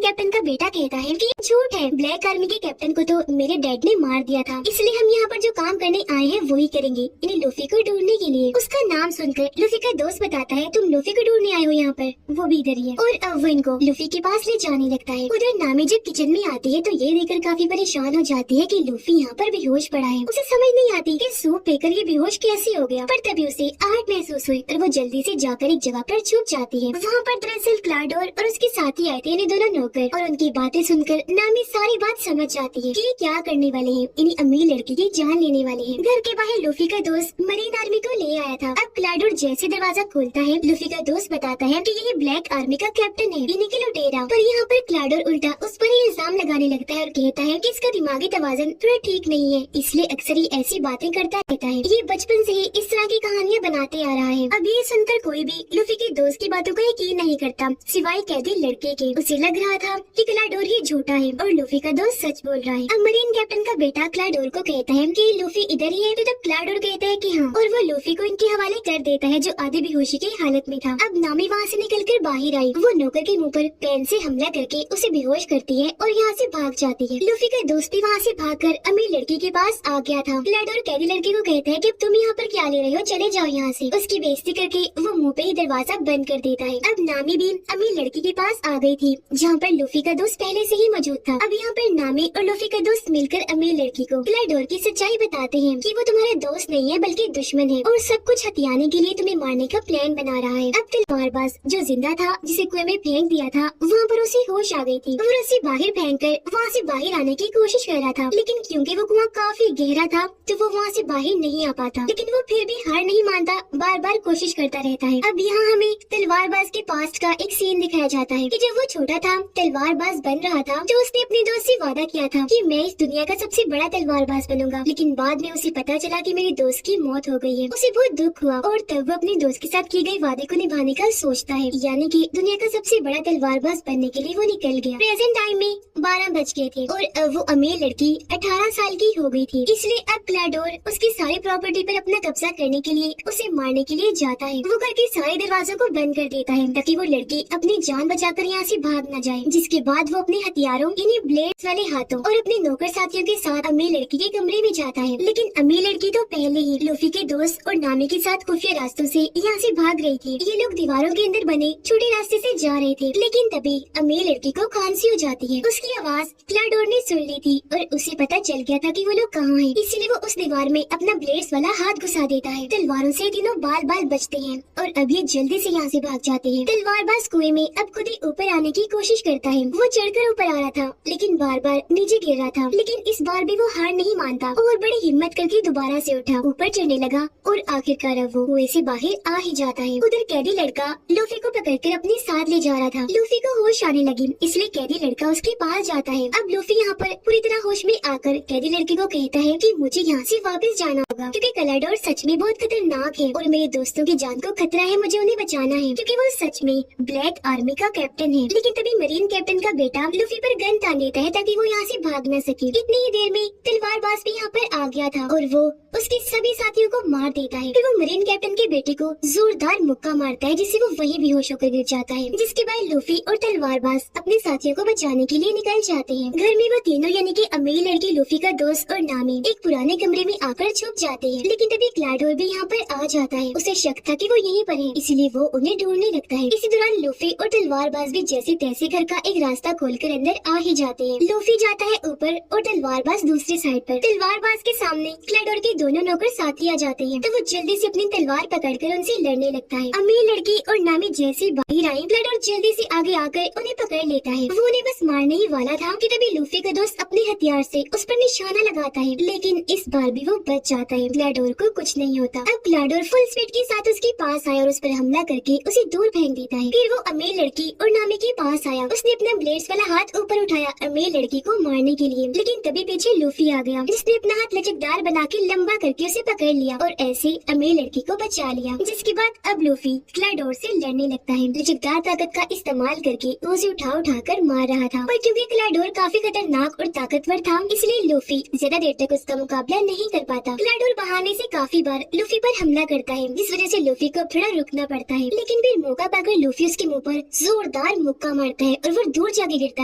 कैप्टन का बेटा कहता है कि ये झूठ है, ब्लैक आर्मी के कैप्टन को तो मेरे डैड ने मार दिया था, इसलिए हम यहाँ पर जो काम करने आए हैं वही करेंगे, इन्हें लूफी को ढूंढने के लिए। उसका नाम सुनकर लूफी का दोस्त बताता है तुम लूफी को ढूंढने आए हो यहाँ पर, वो भी इधर ही है। और अब वो इनको लूफी के पास ले जाने लगता है। उधर नामी जब किचन में आती है तो ये देखकर काफी परेशान हो जाती है कि लूफी यहाँ पर बेहोश पड़ा है। उसे समझ नहीं आती कि सूप पीकर ये बेहोश कैसे हो गया, पर तभी उसे आहट महसूस हुई और वो जल्दी से जाकर एक जगह पर छुप जाती है। वहाँ पर दरअसल क्लाडोर और उसके साथी आए थे, इन्हें दोनों नौकर, और उनकी बातें सुनकर नामी सारी बात समझ जाती है कि ये क्या करने वाले हैं, इन्हीं अमीर लड़की की जान लेने वाले हैं। घर के बाहर लूफी का दोस्त मरीन आर्मी को ले आया था। अब क्लाडोर जैसे दरवाजा खोलता है, लूफी का दोस्त बताता है कि ये ब्लैक आर्मी का कैप्टन है, इन्हीं के लुटेरा। पर यहाँ पर क्लाडोर उल्टा उस पर ही इल्जाम लगाने लगता है और कहता है कि इसका दिमागी तवाज़ुन थोड़ा ठीक नहीं है, इसलिए अक्सर ही ऐसी बातें करता रहता है। ये बचपन से ही इस तरह की कहानियाँ बनाते आ रहा है। अब ये सुनकर कोई भी लूफी के दोस्त की बातों का यकीन नहीं करता, सिवाय कैदी लड़के के। उसे लग रहा था कि क्लाडोर ही झूठा है और लूफी का दोस्त सच बोल रहा है। अब मरीन कैप्टन का बेटा क्लाडोर को कहता है कि लूफी इधर ही है, तो तब क्लाडोर कहता है कि हाँ, और वो लूफी को इनके हवाले कर देता है जो आधे बेहोशी की हालत में था। अब नामी वहाँ से निकलकर बाहर आई, वो नौकर के मुंह पर पेन से हमला करके उसे बेहोश करती है और यहाँ से भाग जाती है। लूफी का दोस्त भी वहाँ से भागकर अमीर लड़की के पास आ गया था। क्लाडोर कैदी लड़की को कहता है कि तुम यहाँ पर क्या ले रहे हो, चले जाओ यहाँ से। उसकी बेइज्जती करके वो मुंह पे ही दरवाजा बंद कर देता है। अब नामी भी अमीर लड़की के पास आ गई थी जहाँ पर लूफी का दोस्त पहले से ही मौजूद था। अब यहाँ पर नामी और लूफी का दोस्त मिलकर अमीर लड़की को क्लाडोर की सच्चाई बताते हैं कि वो तुम्हारा दोस्त नहीं है बल्कि दुश्मन है और सब कुछ हथियाने के लिए तुम्हें मारने का प्लान बना रहा है। अब तलवारबाज जो जिंदा था, जिसे कुएं में फेंक दिया था, वहाँ पर उसे होश आ गई थी और उसे बाहर फेंककर वहाँ से बाहर आने की कोशिश कर रहा था, लेकिन क्योंकि वो कुआं काफी गहरा था तो वो वहाँ से बाहर नहीं आ पाता। लेकिन वो फिर भी हार नहीं मानता, बार बार कोशिश करता रहता है। अब यहाँ हमें तलवारबाज के पास्ट का एक सीन दिखाया जाता है कि जब वो छोटा था, तलवारबाज बन रहा था, तो उसने अपने दोस्त से वादा किया था कि मैं इस दुनिया का सबसे बड़ा तलवारबाज बनूंगा। लेकिन बाद में उसे पता चला कि मेरे दोस्त की मौत हो गई है। उसे बहुत दुख हुआ और तब वो अपने दोस्त के साथ किए गए वादे को निभाने का सोचता है, यानी कि दुनिया का सबसे बड़ा तलवारबाज बनने के लिए वो निकल गया। प्रेजेंट टाइम में 12 बज गए थे और अब वो अमीर लड़की 18 साल की हो गई थी, इसलिए अब क्लाडोर उसकी सारी प्रॉपर्टी पर अपना कब्जा करने के लिए उसे मारने के लिए जाता है। वो घर के सारे दरवाजों को बंद कर देता है ताकि वो लड़की अपनी जान बचाकर यहाँ से भाग न जाए। जिसके बाद वो अपने हथियारों, इन्हीं ब्लेड्स वाले हाथों और अपने नौकर साथियों के साथ अमीर लड़की के कमरे में जाता है। लेकिन अमीर लड़की तो पहले ही लूफी के दोस्त और नामी के साथ खुफिया रास्तों से यहाँ से भाग रही थी। ये लोग दीवारों के अंदर बने छोटे रास्ते से जा रहे थे, लेकिन तभी अमीर लड़की को खांसी हो जाती है। उसकी आवाज क्लाडोर ने सुन ली थी और उसे पता चल गया था कि वो लोग कहाँ हैं, इसीलिए वो उस दीवार में अपना ब्लेड्स वाला हाथ घुसा देता है। तलवारों से तीनों बाल बाल बचते हैं और अब ये जल्दी से यहाँ से भाग जाते हैं। तलवारबाज कुएं में अब खुद ही ऊपर आने की कोशिश करता है। वो चढ़कर ऊपर आ रहा था लेकिन बार बार नीचे गिर रहा था, लेकिन इस बार भी वो हार नहीं मानता और बड़ी हिम्मत करके दोबारा से उठा, ऊपर चढ़ने लगा और आखिरकार अब वो कुएं से बाहर आ ही जाता है। उधर कैदी लड़का लूफी को पकड़कर अपने साथ ले जा रहा था। लूफी को होश आने लगी, इसलिए कैदी लड़का उसके पास जाता है। अब लूफी यहाँ पर पूरी तरह होश में आकर कैदी लड़की को कहता है कि मुझे यहाँ से वापस जाना होगा क्योंकि क्लाडोर सच में बहुत खतरनाक है और मेरे दोस्तों की जान को खतरा है, मुझे उन्हें बचाना है क्योंकि वो सच में ब्लैक आर्मी का कैप्टन है। लेकिन तभी मरीन कैप्टन का बेटा लूफी पर गन तान देता है ताकि वो यहाँ से भाग न सके। इतनी ही देर में तलवारबाज भी यहाँ पर आ गया था और वो उसके सभी साथियों को मार देता है। फिर वो मरीन कैप्टन के बेटे को जोरदार मुक्का मारता है जिससे वो वहीं बेहोश होकर गिर जाता है। जिसके बाद लूफी और तलवारबाज अपने साथियों को बचाने के लिए निकल जाते हैं। घर में वो तीनों यानी कि अमीर लड़की, लूफी का दोस्त और नामी एक पुराने कमरे में आकर छुप जाते हैं। लेकिन तभी क्लाडोर भी यहाँ पर आ जाता है। उसे शक था कि वो यहीं पर है, इसीलिए वो उन्हें ढूंढने लगता है। इसी दौरान लूफी और तलवारबाज भी जैसे तैसे घर का एक रास्ता खोलकर अंदर आ ही जाते हैं। लूफी जाता है ऊपर और तलवारबाज दूसरी साइड पर। तलवारबाज के सामने क्लाडोर के दोनों नौकर साथी आ जाते हैं तो वो जल्दी से अपनी तलवार पकड़कर उनसे लड़ने लगता है। अमीर लड़की और नामी जैसे बाहर आई, क्लाडोर जल्दी से आगे आकर उन्हें पकड़ लेता है। वो उन्हें बस मारने ही वाला था कि तभी लूफी का दोस्त अपने हथियार से उस पर निशाना लगाता है, लेकिन इस बार भी वो बच जाता है। क्लाडोर को कुछ नहीं होता। अब क्लाडोर फुल स्पीड के साथ उसके पास आया और उस पर हमला करके उसे दूर फेंक देता है। फिर वो अमीर लड़की और नामी के पास आया। उसने अपना ब्लेड्स वाला हाथ ऊपर उठाया अमीर लड़की को मारने के लिए, लेकिन तभी पीछे लूफी आ गया जिसने अपना हाथ लचकदार बना के लंबा करके उसे पकड़ लिया और ऐसे अमीर लड़की को बचा लिया। जिसके बाद अब लूफी क्लाडोर से लड़ने लगता है। लचकदार ताकत का इस्तेमाल करके उसे उठा कर मार रहा था, पर क्योंकि क्लाडोर काफी खतरनाक और ताकतवर था इसलिए लूफी ज्यादा देर तक उसका मुकाबला नहीं कर पाता। क्लाडोर बहाने से काफी बार लूफी पर हमला करता है जिस वजह से लूफी को थोड़ा रुकना पड़ता है, लेकिन फिर मौका पाकर लूफी उसके उसके मुंह पर जोरदार मुक्का मारता है और वो दूर जाके गिरता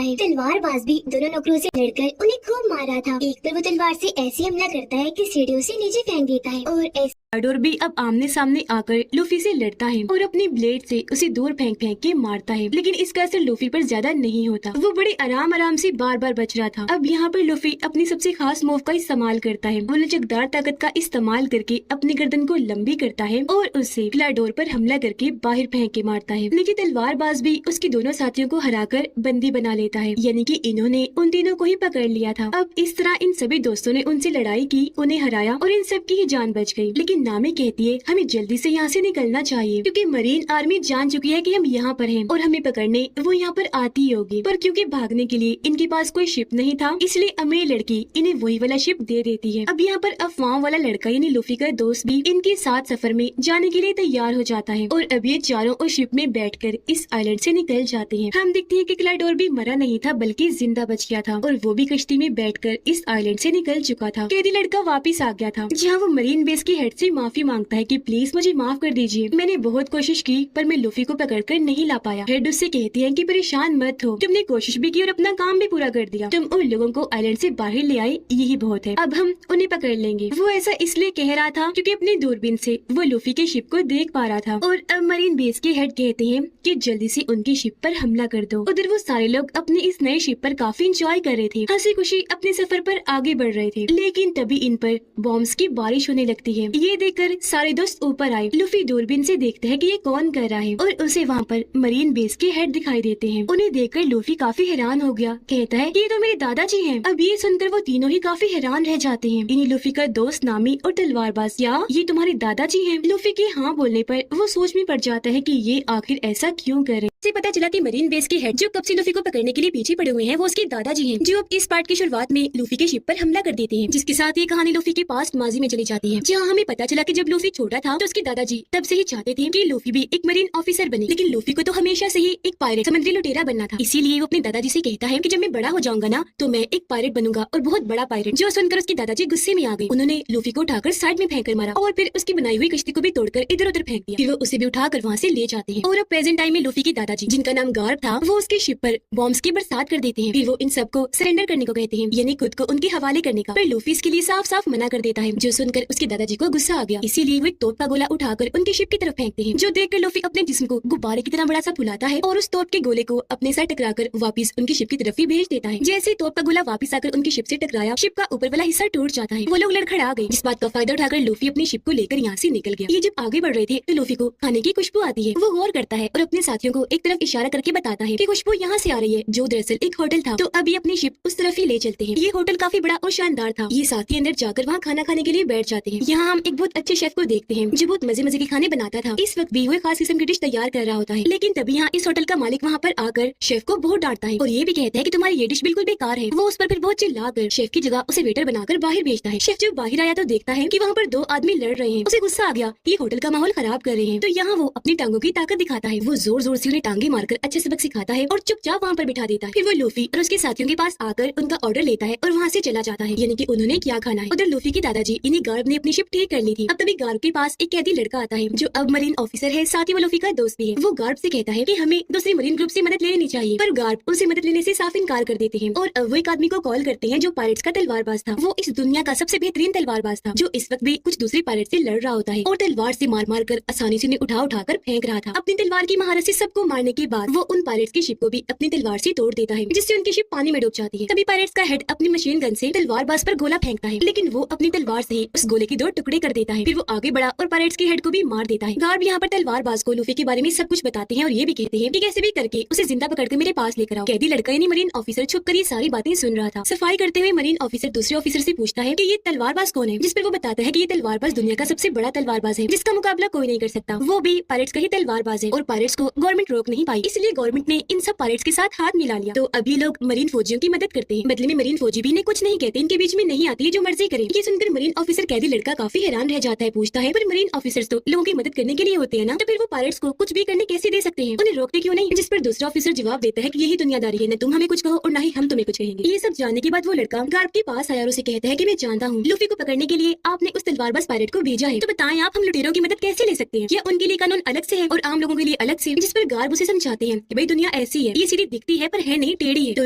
है। तलवारबाज भी दोनों नौकरों से लड़कर उन्हें खूब मार रहा था। एक पर वो तलवार से ऐसे हमला करता है कि सीढ़ियों से नीचे फेंक देता है और क्लाडोर भी अब आमने सामने आकर लूफी से लड़ता है और अपनी ब्लेड से उसे दूर फेंक फेंक के मारता है, लेकिन इसका असर लूफी पर ज्यादा नहीं होता। वो बड़े आराम आराम से बार बार बच रहा था। अब यहाँ पर लूफी अपनी सबसे खास मूव का इस्तेमाल करता है। वो लचकदार ताकत का इस्तेमाल करके अपनी गर्दन को लंबी करता है और उससे क्लाडोर पर हमला करके बाहर फेंक के मारता है। लेकिन तलवारबाज भी उसके दोनों साथियों को हराकर बंदी बना लेता है, यानी कि इन्होंने उन तीनों को ही पकड़ लिया था। अब इस तरह इन सभी दोस्तों ने उनसे लड़ाई की, उन्हें हराया और इन सब की ही जान बच गई। लेकिन नामी कहती है हमें जल्दी से यहाँ से निकलना चाहिए, क्योंकि मरीन आर्मी जान चुकी है कि हम यहाँ पर हैं और हमें पकड़ने वो यहाँ पर आती ही होगी। पर क्योंकि भागने के लिए इनके पास कोई शिप नहीं था, इसलिए अमीर लड़की इन्हें वही वाला शिप दे देती है। अब यहाँ पर अफवाह वाला लड़का यानी लूफी का दोस्त भी इनके साथ सफर में जाने के लिए तैयार हो जाता है और अब ये चारों उस शिप में बैठकर इस आइलैंड से निकल जाते हैं। हम देखते हैं कि क्लाडोर भी मरा नहीं था बल्कि जिंदा बच गया था और वो भी कश्ती में बैठकर इस आइलैंड से निकल चुका था। कैदी लड़का वापिस आ गया था, जहाँ वो मरीन बेस की हेड से माफी मांगता है कि प्लीज मुझे माफ कर दीजिए, मैंने बहुत कोशिश की पर मैं लूफी को पकड़कर नहीं ला पाया। हेड उससे कहती है कि परेशान मत हो, तुमने कोशिश भी की और अपना काम भी पूरा कर दिया, तुम उन लोगों को आइलैंड से बाहर ले आए, यही बहुत है, अब हम उन्हें पकड़ लेंगे। वो ऐसा इसलिए कह रहा था क्योंकि अपनी दूरबीन से वो लूफी के शिप को देख पा रहा था। और अब मरीन बेस के हेड कहते हैं कि जल्दी से उनकी शिप पर हमला कर दो। उधर वो सारे लोग अपनी इस नए शिप पर काफी इंजॉय कर रहे थे, हंसी खुशी अपने सफर पर आगे बढ़ रहे थे। लेकिन तभी इन पर बॉम्ब्स की बारिश होने लगती है। ये देखकर सारे दोस्त ऊपर आए। लूफी दूरबीन से देखता है कि ये कौन कर रहा है और उसे वहाँ पर मरीन बेस के हेड दिखाई देते हैं। उन्हें देखकर लूफी काफी हैरान हो गया, कहता है कि ये तो मेरे दादाजी हैं। अब ये सुनकर वो तीनों ही काफी हैरान रह जाते हैं। इन्हीं लूफी का दोस्त नामी और तलवारबाज, क्या ये तुम्हारे दादाजी हैं? लूफी के हाँ बोलने पर वो सोच में पड़ जाता है कि ये आखिर ऐसा क्यों कर रहे हैं। से पता चला कि मरीन बेस के हेड जो कब से लूफी को पकड़ने के लिए पीछे पड़े हुए हैं वो उसके दादाजी हैं, जो अब इस पार्ट की शुरुआत में लूफी के शिप पर हमला कर देते हैं, जिसके साथ ये कहानी लूफी के पास्ट माजी में चली जाती है। जहाँ हमें पता चला कि जब लूफी छोटा था तो उसके दादाजी तब से ही चाहते थे कि लूफी भी एक मरीन ऑफिसर बने, लेकिन लूफी को तो हमेशा से ही एक पायरेट समुद्री लुटेरा बनना था। इसीलिए वो अपने दादाजी से कहता है कि जब मैं बड़ा हो जाऊंगा ना तो मैं एक पायरेट बनूंगा और बहुत बड़ा पायरेट। जो सुनकर उसके दादाजी गुस्से में आ गए। उन्होंने लूफी को उठाकर साइड में फेंक कर मारा और फिर उसकी बनाई हुई कश्ती को भी तोड़कर इधर उधर फेंक दिया। फिर वो उसे भी उठाकर वहाँ से ले जाते हैं। और अब प्रेजेंट टाइम में लूफी के दादाजी, जिनका नाम गार्ब था, वो उसके शिप पर बॉम्ब्स की बरसात कर देते हैं। फिर वो इन सबको सरेंडर करने को कहते हैं, यानी खुद को उनके हवाले करने का। पर लूफी इसके लिए साफ साफ मना कर देता है, जो सुनकर उसके दादाजी को गुस्सा आ गया। इसीलिए वो एक तोप का गोला उठाकर उनके शिप की तरफ फेंकते हैं, जो देखकर लूफी अपने जिस्म को गुब्बारे की तरह बड़ा सा फुलाता है और उस तोप के गोले को अपने साथ टकराकर वापस उनकी शिप की तरफ ही भेज देता है। जैसे तोप का गोला वापस आकर उनकी शिप से टकराया, शिप का ऊपर वाला हिस्सा टूट जाता है। वो लोग लड़खड़ा गए, जिस बात का फायदा उठाकर लूफी अपनी शिप को लेकर यहाँ से निकल गया। ये जब आगे बढ़ रहे थे तो लूफी को खाने की खुशबू आती है। वो गौर करता है और अपने साथियों को एक तरफ इशारा करके बताता है कि खुशबू यहाँ से आ रही है, जो दरअसल एक होटल था। तो अभी अपनी शिप उस तरफ ही ले चलते हैं। ये होटल काफी बड़ा और शानदार था। ये साथी अंदर जाकर वहाँ खाना खाने के लिए बैठ जाते हैं। यहाँ हम एक बहुत अच्छे शेफ को देखते हैं, जो बहुत मजे मजे के खाने बनाता था। इस वक्त भी वो खास किस्म की डिश तैयार कर रहा होता है। लेकिन तभी यहाँ इस होटल का मालिक वहाँ पर आकर शेफ को बहुत डांटता है और ये भी कहता है कि तुम्हारी ये डिश बिल्कुल बेकार है। वो उस पर फिर बहुत चिल्लाकर शेफ की जगह उसे वेटर बनाकर बाहर भेजता है। शेफ जब बाहर आया तो देखता है कि वहाँ पर दो आदमी लड़ रहे हैं। उसे गुस्सा आ गया, ये होटल का माहौल खराब कर रहे हैं। तो यहाँ वो अपनी टांगों की ताकत दिखाता है। वो जोर जोर से उन्हें टांगे मारकर अच्छे सबक सिखाता है और चुपचाप वहाँ पर बिठा देता है। फिर वो लूफी और उसके साथियों के पास आकर उनका ऑर्डर लेता है और वहाँ से चला जाता है, यानी कि उन्होंने क्या खाना है। उधर लूफी के दादाजी इन्हीं गार्ब ने अपनी शिप ठीक कर ली थी। अब तभी गार्ब के पास एक कैदी लड़का आता है, जो अब मरीन ऑफिसर है, साथ ही वो लूफी का दोस्त भी है। वो गार्ब से कहता है कि हमें दूसरी मरीन ग्रुप से मदद लेनी चाहिए, पर गार्ब उनसे मदद लेने से साफ इनकार कर देते हैं। और अब वो एक आदमी को कॉल करते हैं जो पायरेट्स का तलवारबाज था। वो इस दुनिया का सबसे बेहतरीन तलवारबाज था, जो इस वक्त भी कुछ दूसरे पायरेट से लड़ रहा होता है और तलवार से मार मार कर आसानी से उन्हें उठा उठाकर फेंक रहा था। अपनी तलवार की महारत से सबको मारने के बाद वो उन पायरेट्स की शिप को भी अपनी तलवार से तोड़ देता है, जिससे उनकी शिप पानी में डूब जाती है। तभी पायरेट्स का हेड अपनी मशीन गन से तलवारबाज पर गोला फेंकता है, लेकिन वो अपनी तलवार से ही उस गोले के दो टुकड़े कर देता है। फिर वो आगे बढ़ा और पायरेट्स के हेड को भी मार देता है। गार्ब यहाँ पर तलवारबाज को लूफी के बारे में सब कुछ बताते हैं और ये भी कहते हैं कि कैसे भी करके उसे जिंदा पकड़कर मेरे पास लेकर आओ। कैदी लड़का यानी मरीन ऑफिसर छुपकर ये सारी बातें सुन रहा था। सफाई करते हुए मरीन ऑफिसर दूसरे ऑफिसर से पूछता है कि ये तलवारबाज कौन है, जिस पर वो बताता है कि ये तलवारबाज दुनिया का सबसे बड़ा तलवारबाज है, जिसका मुकाबला कोई नहीं कर सकता। वो भी पायरेट्स का ही तलवारबाज है और पायरेट्स को गवर्नमेंट रोक नहीं पाई, इसलिए गवर्नमेंट ने इन सब पायरेट्स के साथ हाथ मिला लिया। तो अभी लोग मरीन फौजियों की मदद करते हैं, बदले में मरीन फौजी भी इन्हें कुछ नहीं कहते, इनके बीच में नहीं आती है, जो मर्जी करे। ये सुनकर मरीन ऑफिसर कैदी लड़का काफी हैरान रह जाता है, पूछता है पर मरीन ऑफिसर्स तो लोगों की मदद करने के लिए होते हैं ना, तो फिर वो पायरेट्स को कुछ भी करने कैसे दे सकते हैं, उन्हें रोकते क्यों नहीं। जिस पर दूसरा ऑफिसर जवाब देता है कि यही दुनियादारी है, न तुम हमें कुछ कहो और न ही हम तुम्हें कुछ कहेंगे। ये सब जानने के बाद वो लड़का गार्ब के पास आया और उसे कहता है कि मैं जानता हूँ लूफी को पकड़ने के लिए आपने उस तलवारबाज पायरेट को भेजा है, तो बताएं आप हम लुटेरों की मदद कैसे ले सकते हैं, या उनके लिए कानून अलग से है और आम लोगों के लिए अलग से। जिस पर गार्ब उसे समझाते हैं कि भाई दुनिया ऐसी है, ये सीधी दिखती है पर है नहीं, टेढ़ी है, तो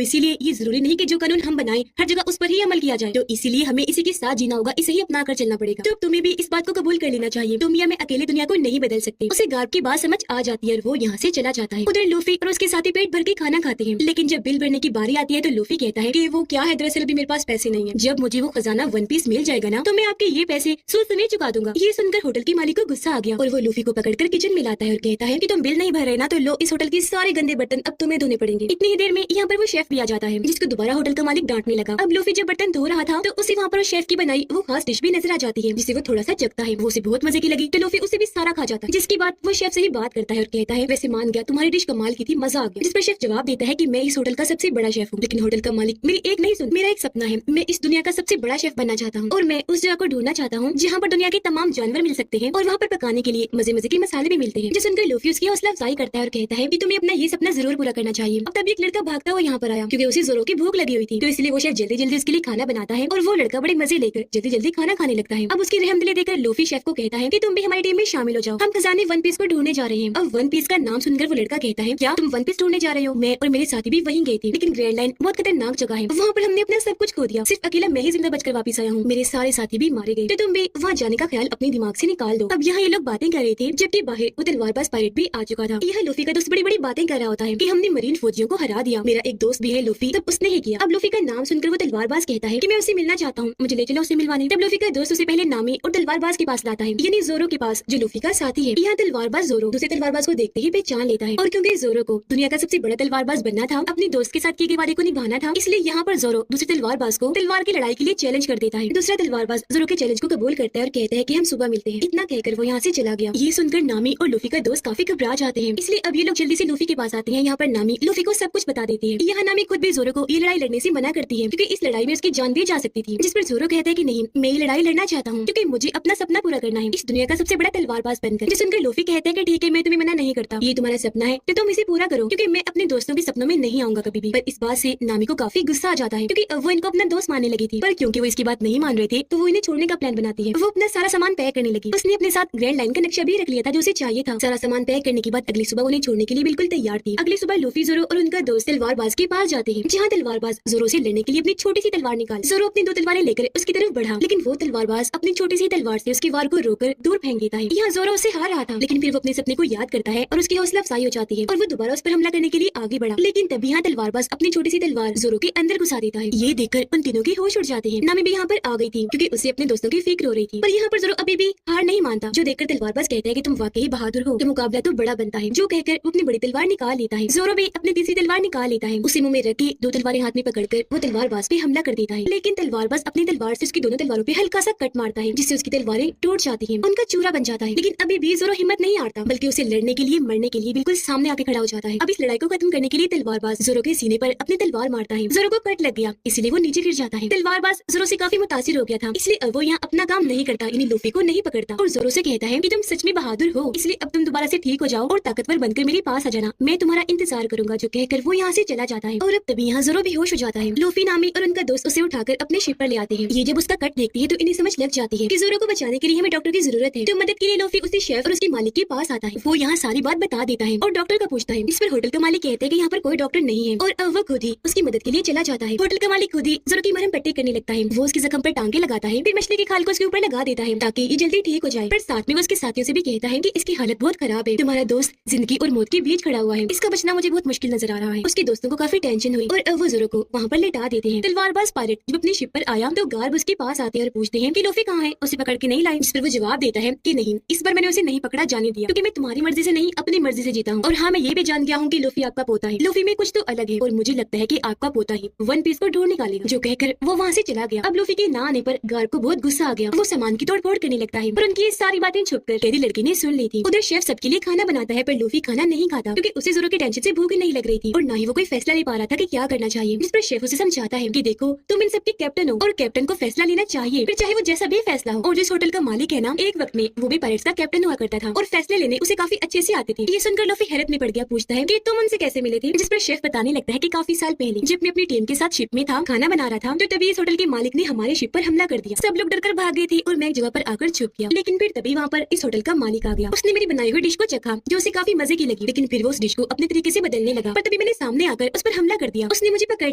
इसीलिए ये जरूरी नहीं कि जो कानून हम बनाए हर जगह उस पर ही अमल किया जाए, तो इसीलिए हमें इसी के साथ जीना होगा, इसे ही अपना कर चलना पड़ेगा। तो तुम्हें भी इस बात को कबूल कर लेना चाहिए, तुम या मैं अकेले दुनिया को नहीं बदल सकते। उसे गार्ब की बात समझ आ जाती है और वो यहाँ से चला जाता है। उधर लूफी और उसके साथी पेट भर के खाना खाते हैं, लेकिन जब बिल भरने की बारी आती है तो लूफी कहता है कि वो क्या है, दरअसल अभी मेरे पास पैसे नहीं है, जब मुझे वो खजाना वन पीस मिल जाएगा ना तो मैं आपके ये पैसे सूद समेत चुका दूंगा। ये सुनकर होटल के मालिक को गुस्सा आ गया और वो लूफी को पकड़कर किचन में लाता है और कहता है कि तुम बिल नहीं भर रहे ना, तो लो इस होटल के सारे गंदे बर्तन अब तुम्हें धोने पड़ेंगे। इतनी ही देर में यहाँ पर वो शेफ भी आ जाता है, जिसको दोबारा होटल का मालिक डांटने लगा। अब लूफी जब बर्तन धो रहा था तो उसे वहाँ पर शेफ की बनाई वो खास डिश भी नजर आ जाती है, जिसे वो थोड़ा सा चखता है। वो उसे बहुत मजे की लगी तो लूफी उसे भी सारा खा जाता है, जिसकी बात वो शेफ से ही बात करता है और कहता है वैसे मान गया तुम्हारी डिश कमाल की थी, मजा आ गया। जिस पर शेफ जवाब देता है कि मैं इस होटल का सबसे बड़ा शेफ हूँ, लेकिन होटल का मालिक मेरी एक नहीं सुन, मेरा एक सपना है, मैं इस दुनिया का सबसे बड़ा शेफ बनना चाहता हूँ और मैं उस जगह को ढूंढना चाहता हूँ जहाँ पर दुनिया के तमाम जानवर मिल सकते हैं और वहाँ पर पकाने के लिए मजे मजे के मसाले भी मिलते हैं। जो सुनकर लूफी उसकी हौसला अफजाई करता है और कहता है कि तुम्हें अपना ये सपना जरूर पूरा करना चाहिए। अब तभी एक लड़का भागता हुआ यहाँ पर आया, क्योंकि उसे जोरों की भूख लगी हुई थी, तो इसलिए वो शेफ जल्दी जल्दी उसके लिए खाना बनाता है और वो लड़का बड़े मजे लेकर जल्दी जल्दी खाना खाने लगता है। अब उसकी रहमदिली देखकर लूफी शेफ को कहता है कि तुम भी हमारी टीम में शामिल हो जाओ, हम खजाने वन पीस को ढूंढने जा रहे हैं। अब वन पीस का नाम सुनकर वो लड़का कहता है क्या तुम वन पीस ढूंढने जा रहे हो? मैं और मेरे साथी भी वहीं गए थे, लेकिन ग्रैंड लाइन बहुत खतरनाक जगह है, वहाँ पर हमने अपना सब कुछ खो दिया, सिर्फ अकेला मैं ही जिंदा बचकर वापस आया हूँ, मेरे सारे साथी भी मारे गए, तो तुम भी वहाँ जाने का ख्याल अपने दिमाग से निकाल दो। अब यहाँ ये लोग बातें कर रहे थे, जबकि बाहर वो तलवारबाज पायरेट भी आ चुका था। यह लूफी का दोस्त बड़ी बड़ी बातें कर रहा होता है कि हमने मरीन फौजियों को हरा दिया, मेरा एक दोस्त भी है लूफी, तब उसने ही किया। अब लूफी का नाम सुनकर वो तलवारबाज कहता है कि मैं उससे मिलना चाहता हूँ, मुझे ले चलो उसे मिलवाने। तब लूफी का दोस्त उसे पहले नामी और तलवारबाज के पास लाता है, यानी जोरो के पास, जो लूफी का साथी है। यहाँ तलवारबाज जोरो दूसरे तलवारबाज को देखते ही पहचान लेता है, और क्योंकि जोरो को दुनिया का सबसे बड़ा तलवारबाज बनना था, अपने दोस्त के साथ किए गए वादे को निभाना था, इसलिए यहाँ पर जोरो दूसरे तलवारबाज को तलवार की लड़ाई के लिए चैलेंज कर देता है। दूसरा तलवारबाज जोरो के चैलेंज को कबूल करता है और कहता है कि हम सुबह मिलते हैं। इतना कहकर वो यहाँ से चला गया। ये सुनकर नामी और लूफी का दोस्त काफी घबरा जाते हैं, इसलिए अब ये लोग जल्दी से लूफी के पास आते हैं। यहाँ पर नामी लूफी को सब कुछ बता देती है। यहाँ नामी खुद भी जोरो को ये लड़ाई लड़ने से मना करती है, क्योंकि इस लड़ाई में उसकी जान भी जा सकती थी, जिस पर जोरो कहता है कि नहीं, मैं ये लड़ाई लड़ना चाहता हूँ, क्योंकि मुझे अपना सपना पूरा करना है, इस दुनिया का सबसे बड़ा तलवारबाज बनकर। जिस सुनकर लूफी कहता है कि ठीक है, मैं तुम्हें मना नहीं करता, ये तुम्हारा सपना है तो तुम इसे पूरा करो, क्योंकि मैं अपने दोस्तों के सपनों में नहीं आऊंगा कभी भी। पर इस बात से नामी को काफी गुस्सा आ जाता है, क्योंकि वो इनको अपना दोस्त मानने लगी थी, पर क्योंकि वो इसकी बात नहीं मान रहे थे तो वो इन्हें छोड़ने का प्लान बनाती है। वो अपना सारा सामान पैक करने लगी। उसने अपने साथ ग्रैंड लाइन का नक्शा भी रख लिया था जो उसे चाहिए था। सारा सामान पैक करने के बाद अगली सुबह उन्हें छोड़ने के लिए बिल्कुल तैयार थी। अगली सुबह लूफी, जोरो और उनका दोस्त तलवारबाज के पास जाते हैं, जहाँ तलवारबाज जोरो से लड़ने के लिए अपनी छोटी सी तलवार निकाले। जोरो अपनी 2 तलवारें लेकर उसकी तरफ बढ़ा, लेकिन वो तलवारबाज अपनी छोटी सी तलवार से उसके वार को रोककर दूर फेंक देता है। यहाँ जोरो उससे हार रहा था, लेकिन फिर वो अपने सपने को याद करता है और उसकी हौसला अफजाई हो जाती है और वो दोबारा उस पर हमला करने के लिए आगे बढ़ा। लेकिन तभी यहाँ तलवारबाज अपनी छोटी सी तलवार जोरो के अंदर घुसा देता है। ये देखकर उन तीनों की होश उड़ जाते हैं। नामी भी यहाँ पर आ गई थी, क्योंकि उसे अपने दोस्तों की फिक्र हो रही थी, पर यहाँ पर जोरो अभी भी हार नहीं मानता, जो देखकर तलवारबाज कहता है कि तुम वाकई बहादुर हो, तो मुकाबला तो बड़ा बनता है। जो कहकर वो अपनी बड़ी तलवार निकाल लेता है। जोरो भी अपनी तीसरी तलवार निकाल लेता है, उसे मुंह में रख के 2 तलवारें हाथ में पकड़कर वो तलवारबाज पे हमला कर देता है। लेकिन तलवारबाज अपनी तलवार से उसकी दोनों तलवारों पे हल्का सा कट मारता है, जिससे उसकी तलवारें टूट जाती हैं, उनका चूरा बन जाता है। लेकिन अभी भी जोरो हिम्मत नहीं हारता, बल्कि उसे लड़ने के लिए, मरने के लिए बिल्कुल सामने आके खड़ा हो जाता है। अब इस लड़ाई को खत्म करने के लिए तलवारबाज जोरो के सीने पर अपनी तलवार मारता है। जोरो को कट लग गया, इसलिए वो नीचे गिर जाता है। तलवारबाज जोरो से काफी मुतासिर हो गया था, इसलिए अब वो यहाँ अपना काम नहीं करता, यानी लूफी को नहीं पकड़ता और जोरो से कहता है कि तुम सच में बहादुर हो, इसलिए अब तुम दोबारा से ठीक हो जाओ और ताकतवर बनकर मेरे पास आ जाना, मैं तुम्हारा इंतजार करूंगा। जो कहकर वो यहाँ से चला जाता है और अब तभी यहाँ जोरो बेहोश हो जाता है। लूफी, नामी और उनका दोस्त उसे उठाकर अपने शिप पर ले आते हैं। ये जब उसका कट देखती है तो इन्हें समझ लग जाती है कि जोरो को बचाने के लिए हमें डॉक्टर की जरूरत है। तो मदद के लिए लूफी उसी शेफ और उसके मालिक के पास आता है। वो यहाँ सारी बात बता देता है और डॉक्टर का पूछता है, इस पर होटल का मालिक कहते हैं कि यहाँ पर कोई डॉक्टर नहीं है, और अब वो खुद ही उसकी मदद के लिए चला जाता है। होटल का मालिक खुद ही जोरो की मरहम पट्टी करने लगता है। वो उसके जख्म पर टांगे लगाता है, फिर मछली की खाल को उसके ऊपर लगा देता है ताकि ये जल्दी ठीक हो जाए। पर साथ में वो उसके साथियों से भी कहता है कि इसकी हालत बहुत खराब है, तुम्हारा दोस्त जिंदगी और मौत के बीच खड़ा हुआ है, इसका बचना मुझे बहुत मुश्किल नजर आ रहा है। उसके दोस्तों को काफी टेंशन हुई और अब वो जोरो को वहाँ पर लेटा देते हैं। तलवारबाज पायरेट जब अपनी शिप पर आया तो गार्ब उसके पास आते हैं और पूछते हैं कि लूफी कहाँ है, उसे पकड़ के नहीं लाई। जिस पर वो जवाब देता है कि नहीं, इस बार मैंने उसे नहीं पकड़ा जाने दिया, क्योंकि मैं तुम्हारी मर्जी से नहीं अपनी मर्जी से जीता हूँ। और हाँ, मैं ये भी जान गया हूँ कि लूफी आपका पोता है। लूफी में कुछ तो अलग है और मुझे लगता है कि आपका पोता ही वन पीस को ढूंढ निकालेगा। जो कहकर वो वहाँ से चला गया। अब लूफी के ना आने पर गार्ब को बहुत गुस्सा आ गया। वो सामान की तोड़फोड़ करने लगता है, पर उनकी ये सारी बातें छुपकर कैदी लड़की ने सुन ली थी। उधर शेफ सबके लिए खाना बनाता है, पर लूफी खाना नहीं खाता, क्योंकि उसे जोरो के टेंशन से भूख नहीं लग रही थी और ना ही वो कोई फैसला ले पा रहा था कि क्या करना चाहिए। जिस पर शेफ उसे समझाता है कि देखो, तुम इन सबके कैप्टन हो और कैप्टन को फैसला लेना चाहिए, फिर चाहे वो जैसा भी फैसला हो। और जिस होटल का मालिक है ना, एक वक्त में वो भी पायरेट्स का कैप्टन हुआ करता था और फैसले लेने उसे काफी अच्छे से आते थे। ये सुनकर लूफी हैरत में पड़ गया, पूछता है कि तुम उनसे कैसे मिले थे। जिस पर शेफ बताने लगता है कि काफी साल पहले जब मैं अपनी टीम के साथ शिप में था, खाना बना रहा था, तो तभी इस होटल के मालिक ने हमारे शिप पर हमला कर दिया। सब लोग डरकर भाग गए थे और मैं एक जगह पर आकर छुप गया। लेकिन फिर तभी वहाँ पर इस होटल का मालिक आ गया। उसने मेरी बनाई हुई डिश को चखा, जो उसे काफी मजे की लगी थी, लेकिन फिर वो उस डिश को अपने तरीके से बदलने लगा। पर तभी मैंने सामने आकर उस पर हमला कर दिया। उसने मुझे पकड़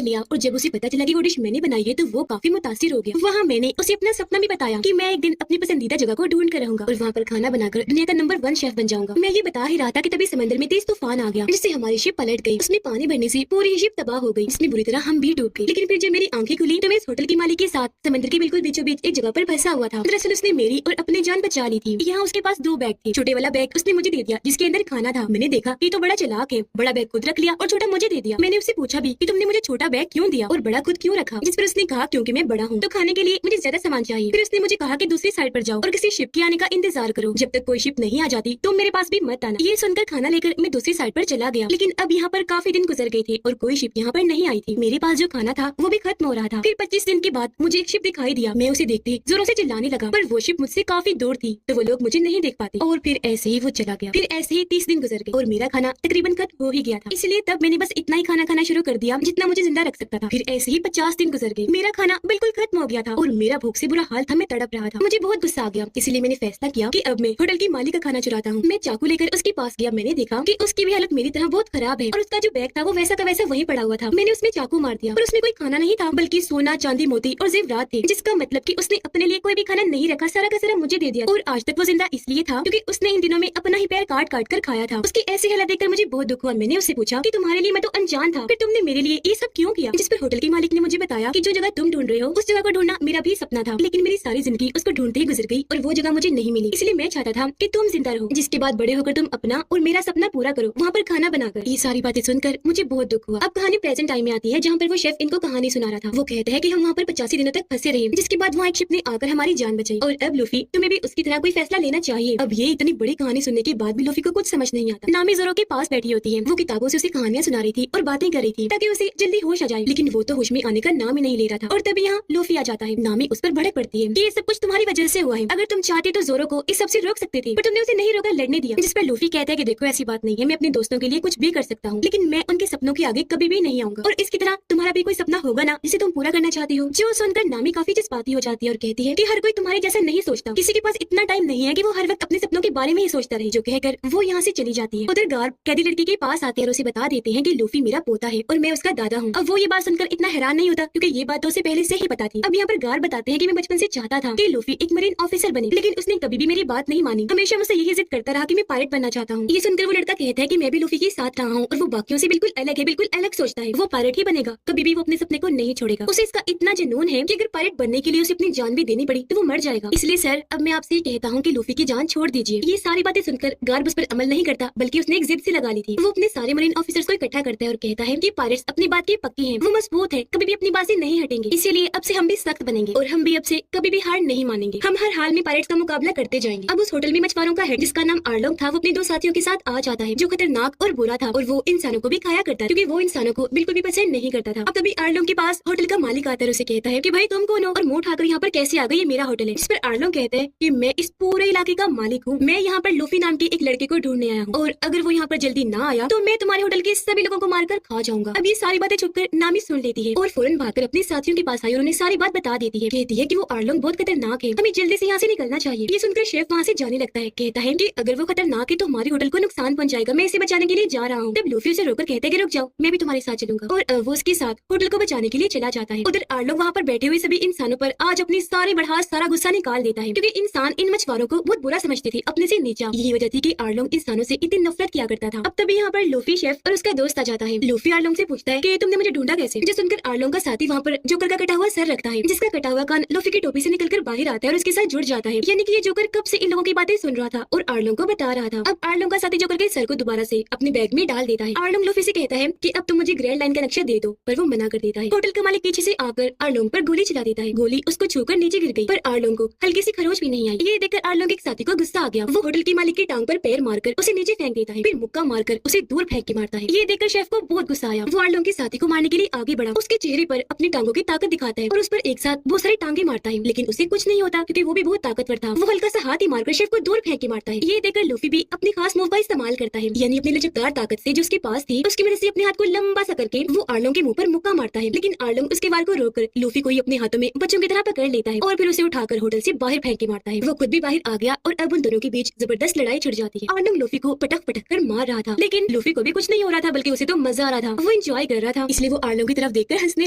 लिया और जब उसे पता चला कि वो डिश मैंने बनाई है तो वो काफी मुतासिर हो गया। वहाँ मैंने उसे अपना सपना भी बताया कि मैं एक दिन अपनी पसंदीदा जगह को ढूंढ कर रहूंगा और वहाँ पर खाना बनाकर दुनिया का नंबर 1 शेफ बन जाऊंगा। मैं ये बता ही रहा था कि तभी समंदर में तेज तूफान आ गया, जिससे हमारी शिप पलट गई। उसमें पानी भरने से पूरी शिप तबाह हो गई, इसमें बुरी तरह हम भी डूब गए। लेकिन फिर जब मेरी आंखें खुली तो मैं इस होटल की मालिक के साथ समंदर के बिल्कुल बीचों बीच एक जगह पर फंसा हुआ था। दरअसल उसने मेरी और अपनी जान बचा ली थी। यहाँ उसके पास 2 बैग थे। छोटे वाला बैग उसने मुझे दे दिया जिसके अंदर खाना था। मैंने देखा कि तो बड़ा चालाक है, बड़ा बैग खुद रख लिया और छोटा मुझे दे दिया। मैंने उससे पूछा भी कि तुमने मुझे छोटा बैग क्यों दिया और बड़ा खुद क्यों रखा, जिस पर उसने कहा क्योंकि मैं बड़ा हूँ तो खाने के लिए मुझे ज्यादा सामान चाहिए। फिर उसने मुझे कहा कि दूसरी साइड पर जाओ और किसी शिप के आने का इंतजार करो, जब तक कोई शिप नहीं आ जाती तो मेरे पास भी मत आना। ये सुनकर खाना लेकर मैं दूसरी साइड पर चला गया, लेकिन अब यहाँ पर काफी दिन गुजर गए थे और कोई शिप यहाँ पर नहीं आई थी। मेरे पास जो खाना था वो भी खत्म हो रहा था। फिर 25 दिन के बाद मुझे एक शिप दिखाई दिया। मैं उसे देखते ही जोरों से चिल्लाने लगा, पर वो शिप मुझसे काफी दूर थी तो वो लोग मुझे नहीं देख पाते। और फिर ऐसे ही वो चला गया। फिर ऐसे ही 30 दिन गुजर गए और मेरा खाना तकरीबन खत्म हो ही गया था। इसलिए तब मैंने बस इतना ही खाना खाना शुरू कर दिया जितना मुझे जिंदा रख सकता था। फिर ऐसे ही 50 दिन गुजर गए, मेरा खाना बिल्कुल खत्म हो गया था और मेरा भूख से बुरा हाल था। मैं तड़प रहा था, मुझे बहुत गुस्सा आ गया। इसलिए मैंने फैसला किया कि अब मैं होटल की मालिक का खाना चुराता हूँ। मैं चाकू लेकर उसके पास गया। मैंने देखा कि उसकी भी हालत मेरी तरह बहुत खराब है और उसका जो बैग था वो वैसा का वैसा वहीं पड़ा हुआ था। मैंने उसमें चाकू मार दिया पर उसमें कोई खाना नहीं था, बल्कि सोना, चांदी, मोती और जेवरात थे, जिसका मतलब कि उसने अपने लिए कोई भी खाना नहीं रखा, सारा का सारा मुझे दे दिया। और आज तक वो जिंदा इसलिए था क्योंकि उसने इन दिनों में अपना ही पैर काट काट कर खाया था। उसकी ऐसी हालत देखकर मुझे बहुत दुख हुआ। मैंने उससे पूछा कि तुम्हारे लिए मैं तो अनजान था, फिर तुमने मेरे लिए ये सब क्यों किया? जिस पर होटल के मालिक ने मुझे बताया कि जो जगह तुम ढूंढ रहे हो उस जगह को ढूंढना मेरा भी सपना था, लेकिन मेरी सारी जिंदगी उसको ढूंढते ही गुजर गई और वो जगह मुझे नहीं मिली। इसलिए मैं चाहता था कि तुम जिंदा रहो, जिसके बाद बड़े होकर तुम अपना और मेरा सपना पूरा करो, वहाँ पर खाना बनाकर। ये सारी बातें सुनकर मुझे बहुत दुख हुआ। अब कहानी प्रेजेंट टाइम में आती है जहाँ पर वो शेफ इनको कहानी सुना रहा था। वो कहता है कि हम वहाँ पर 85 दिनों तक फंसे रहे, जिसके बाद वहाँ एक शिप ने आकर हमारी जान बचाई और अब लूफी तुम्हें भी उसकी तरह कोई फैसला लेना चाहिए। अब ये इतनी बड़ी कहानी सुनने के बाद भी लूफी को कुछ समझ नहीं आता। नामी जोरो के पास बैठी होती है। वो किताबों से उसे कहानियां सुना रही थी और बातें कर रही थी ताकि उसे जल्दी होश आ जाए, लेकिन वो तो होश में आने का नाम ही नहीं ले रहा था। और तभी यहाँ लूफी आ जाता है। नामी उस पर भड़क पड़ती है कि ये सब कुछ तुम्हारी वजह से हुआ है, अगर तुम चाहते तो जोरो को इस सब से रोक सकते थे, पर तुमने उसे नहीं रोका, लड़ने दिया। जिस पर लूफी कहता है कि देखो ऐसी बात नहीं है, मैं अपने दोस्तों के लिए कुछ भी कर सकता हूँ, लेकिन मैं उनके सपनों के आगे कभी भी नहीं आऊंगा और इसकी तरह तुम्हारा भी कोई सपना होगा ना जिसे तुम पूरा करना चाहती हो। जो सुनकर नामी काफी जज्बाती हो जाती है और कहती है कि हर कोई तुम्हारे जैसा नहीं सोचता, किसी के पास इतना टाइम नहीं है कि वो हर वक्त अपने सपनों के बारे में ही सोचता रहे। जो कहकर वो यहाँ से चली जाती है। उधर गार्ड कैदी लड़की के पास आते हैं और उसे बता देते हैं कि लूफी मेरा पोता है और मैं उसका दादा हूँ। अब वो ये बात सुनकर इतना हैरान नहीं होता क्योंकि ये बात तो उसे पहले से ही पता थी। अब यहाँ पर गार्ड बताते हैं कि मैं बचपन से चाहता था कि लूफी एक मरीन ऑफिसर बने, लेकिन उसने कभी भी मेरी बात नहीं मानी, हमेशा मुझसे यही जिद करता रहा कि मैं पायलट बनना चाहता हूँ। ये सुनकर वो लड़का कहता है कि मैं भी लूफी के साथ रहा हूँ और वो बाकियों से बिल्कुल अलग है, बिल्कुल अलग सोचता है। वो पायलट ही बनेगा, कभी भी वो अपने सपने को नहीं छोड़ेगा। उसे इसका इतना जुनून है कि अगर पायलट बनने के लिए उसे अपनी जान भी देनी पड़ी तो वो मर जाएगा। इसलिए सर अब मैं आपसे कहता हूँ कि लूफी की जान छोड़ दीजिए। ये सारी बातें सुनकर गार्ड उस पर अमल नहीं करता, बल्कि उसने एक जिद से लगा ली थी। वो अपने सारे मरीन ऑफिसर्स को इकट्ठा करता है और कहता है कि पायलट्स अपनी बात के पक्के हैं, वो मजबूत है, कभी भी अपनी बात से नहीं हटेंगे, इसीलिए अब से हम भी सख्त बनेंगे और हम भी अब से कभी भी हार नहीं मानेंगे। हम हर हाल में पायलट्स का मुकाबला करते जाएंगे। अब उस होटल में मछुआरों का हेड जिसका नाम आर्लोंग था वो अपने 2 साथियों के साथ आ जाता है जो खतरनाक और बुरा था और वो इंसानों को भी खाया करता था क्योंकि वो इंसानों को बिल्कुल भी पसंद नहीं करता था। अब तभी आर्लोंग के पास होटल का मालिक आता है, उसे कहता है कि भाई तुम कौन हो और मुंह उठाकर यहाँ पर कैसे आ गई, ये मेरा होटल है। जिस पर आर्लोंग कहता है कि मैं इस पूरे इलाके का मालिक हूँ, मैं यहाँ पर लूफी नाम के एक लड़के को ढूंढने आया हूँ और अगर वो यहाँ पर जल्दी ना आया तो मैं तुम्हारे होटल के सभी लोगों को मारकर खा जाऊंगा। अब ये सारी बातें छुपकर नामी सुन लेती है और फौरन भागकर अपने साथियों के पास आई और उन्हें सारी बात बता देती है। कहती है कि वो आर्लोंग बहुत खतरनाक है, हमें जल्दी से यहाँ से निकलना चाहिए। ये सुनकर शेफ वहाँ से जाने लगता है, कहता है कि अगर वो खतरनाक है तो हमारे होटल को नुकसान पहुंचाएगा, मैं इसे बचाने के लिए जा रहा हूँ। तब लूफी उसे रोककर कहते हैं कि रुक जाओ, मैं भी तुम्हारे साथ चलूंगा और वो उसके साथ होटल को बचाने के लिए चला जाता है। उधर आर्लोंग वहाँ पर बैठे हुए सभी इंसानों पर आज अपनी सारी भड़ास, सारा गुस्सा निकाल देता है क्योंकि इंसान इन मछुआरों को बहुत बुरा समझते थे, अपने से नीचा। यही वजह थी कि आर्लोंग इंसानों से इतनी नफरत किया करता था। अब तभी यहाँ पर लूफी शेफ और उसका दोस्त आ जाता है। लूफी आर्लोंग से पूछता है कि तुमने मुझे ढूंढा कैसे? जो सुनकर आर्लोंग का साथी वहाँ पर जोकर का कटा हुआ सर रखता है, जिसका कटा हुआ कान लूफी की टोपी से निकलकर बाहर आता है और उसके साथ जुड़ जाता है। यानी कि ये जोकर कब से इन लोगों की बातें सुन रहा था और आर्लोंग को बता रहा था। अब आर्लोंग का साथी जोकर के सर को दोबारा से अपने बैग में डाल देता है। आर्लोंग लूफी से कहता है कि अब तुम मुझे ग्रैंड लाइन का नक्शा दे दो, पर वो मना कर देता है। होटल का मालिक पीछे से आकर आर्लोंग पर गोली चला देता है। गोली उसको छूकर नीचे गिर गई, पर आर्लोंग को हल्की सी खरोच भी नहीं आई। ये देखकर आर्लोंग के साथी को गुस्सा आ गया। वो होटल के मालिक की टांग पर पैर मारकर उसे नीचे फेंक देता है, फिर मुक्का मारकर उसे दूर फेंक के मारता है। ये देखकर शेफ को बहुत गुस्सा आया। वो आर्लोंग के साथी को मारने के लिए आगे बढ़ा, उसके चेहरे पर अपनी टांगों की ताकत दिखाता है और उस पर एक साथ बहुत सारी टांगे मारता है, लेकिन उसे कुछ नहीं होता क्योंकि वो भी बहुत ताकतवर था। वो हल्का सा हाथ ही मारकर शेफ को दूर फेंक के मारता है। ये देखकर लूफी भी अपनी खास मूव का इस्तेमाल करता है, यानी अपनी लचकदार ताकत से जो उसके पास थी उसकी मदद से अपने हाथ को लंबा सा करके वो आर्लोंग के मुंह पर मुक्का मारता है। लेकिन आर्लोंग उसके वार को रोककर लूफी को ही अपने हाथों में बच्चों की तरह पकड़ लेता है और फिर उसे उठाकर होटल से बाहर फेंक के मारता है। वो खुद भी बाहर आ गया और अब उन दोनों के बीच जबरदस्त लड़ाई छिड़ जाती है। आर्लोंग लूफी को पटक पटक कर मार रहा था, लेकिन लूफी को भी कुछ नहीं हो रहा था, बल्कि उसे तो मजा आ रहा था। वो एंजॉय कर रहा था, इसलिए वो आर्लोंग की तरफ देखकर हंसने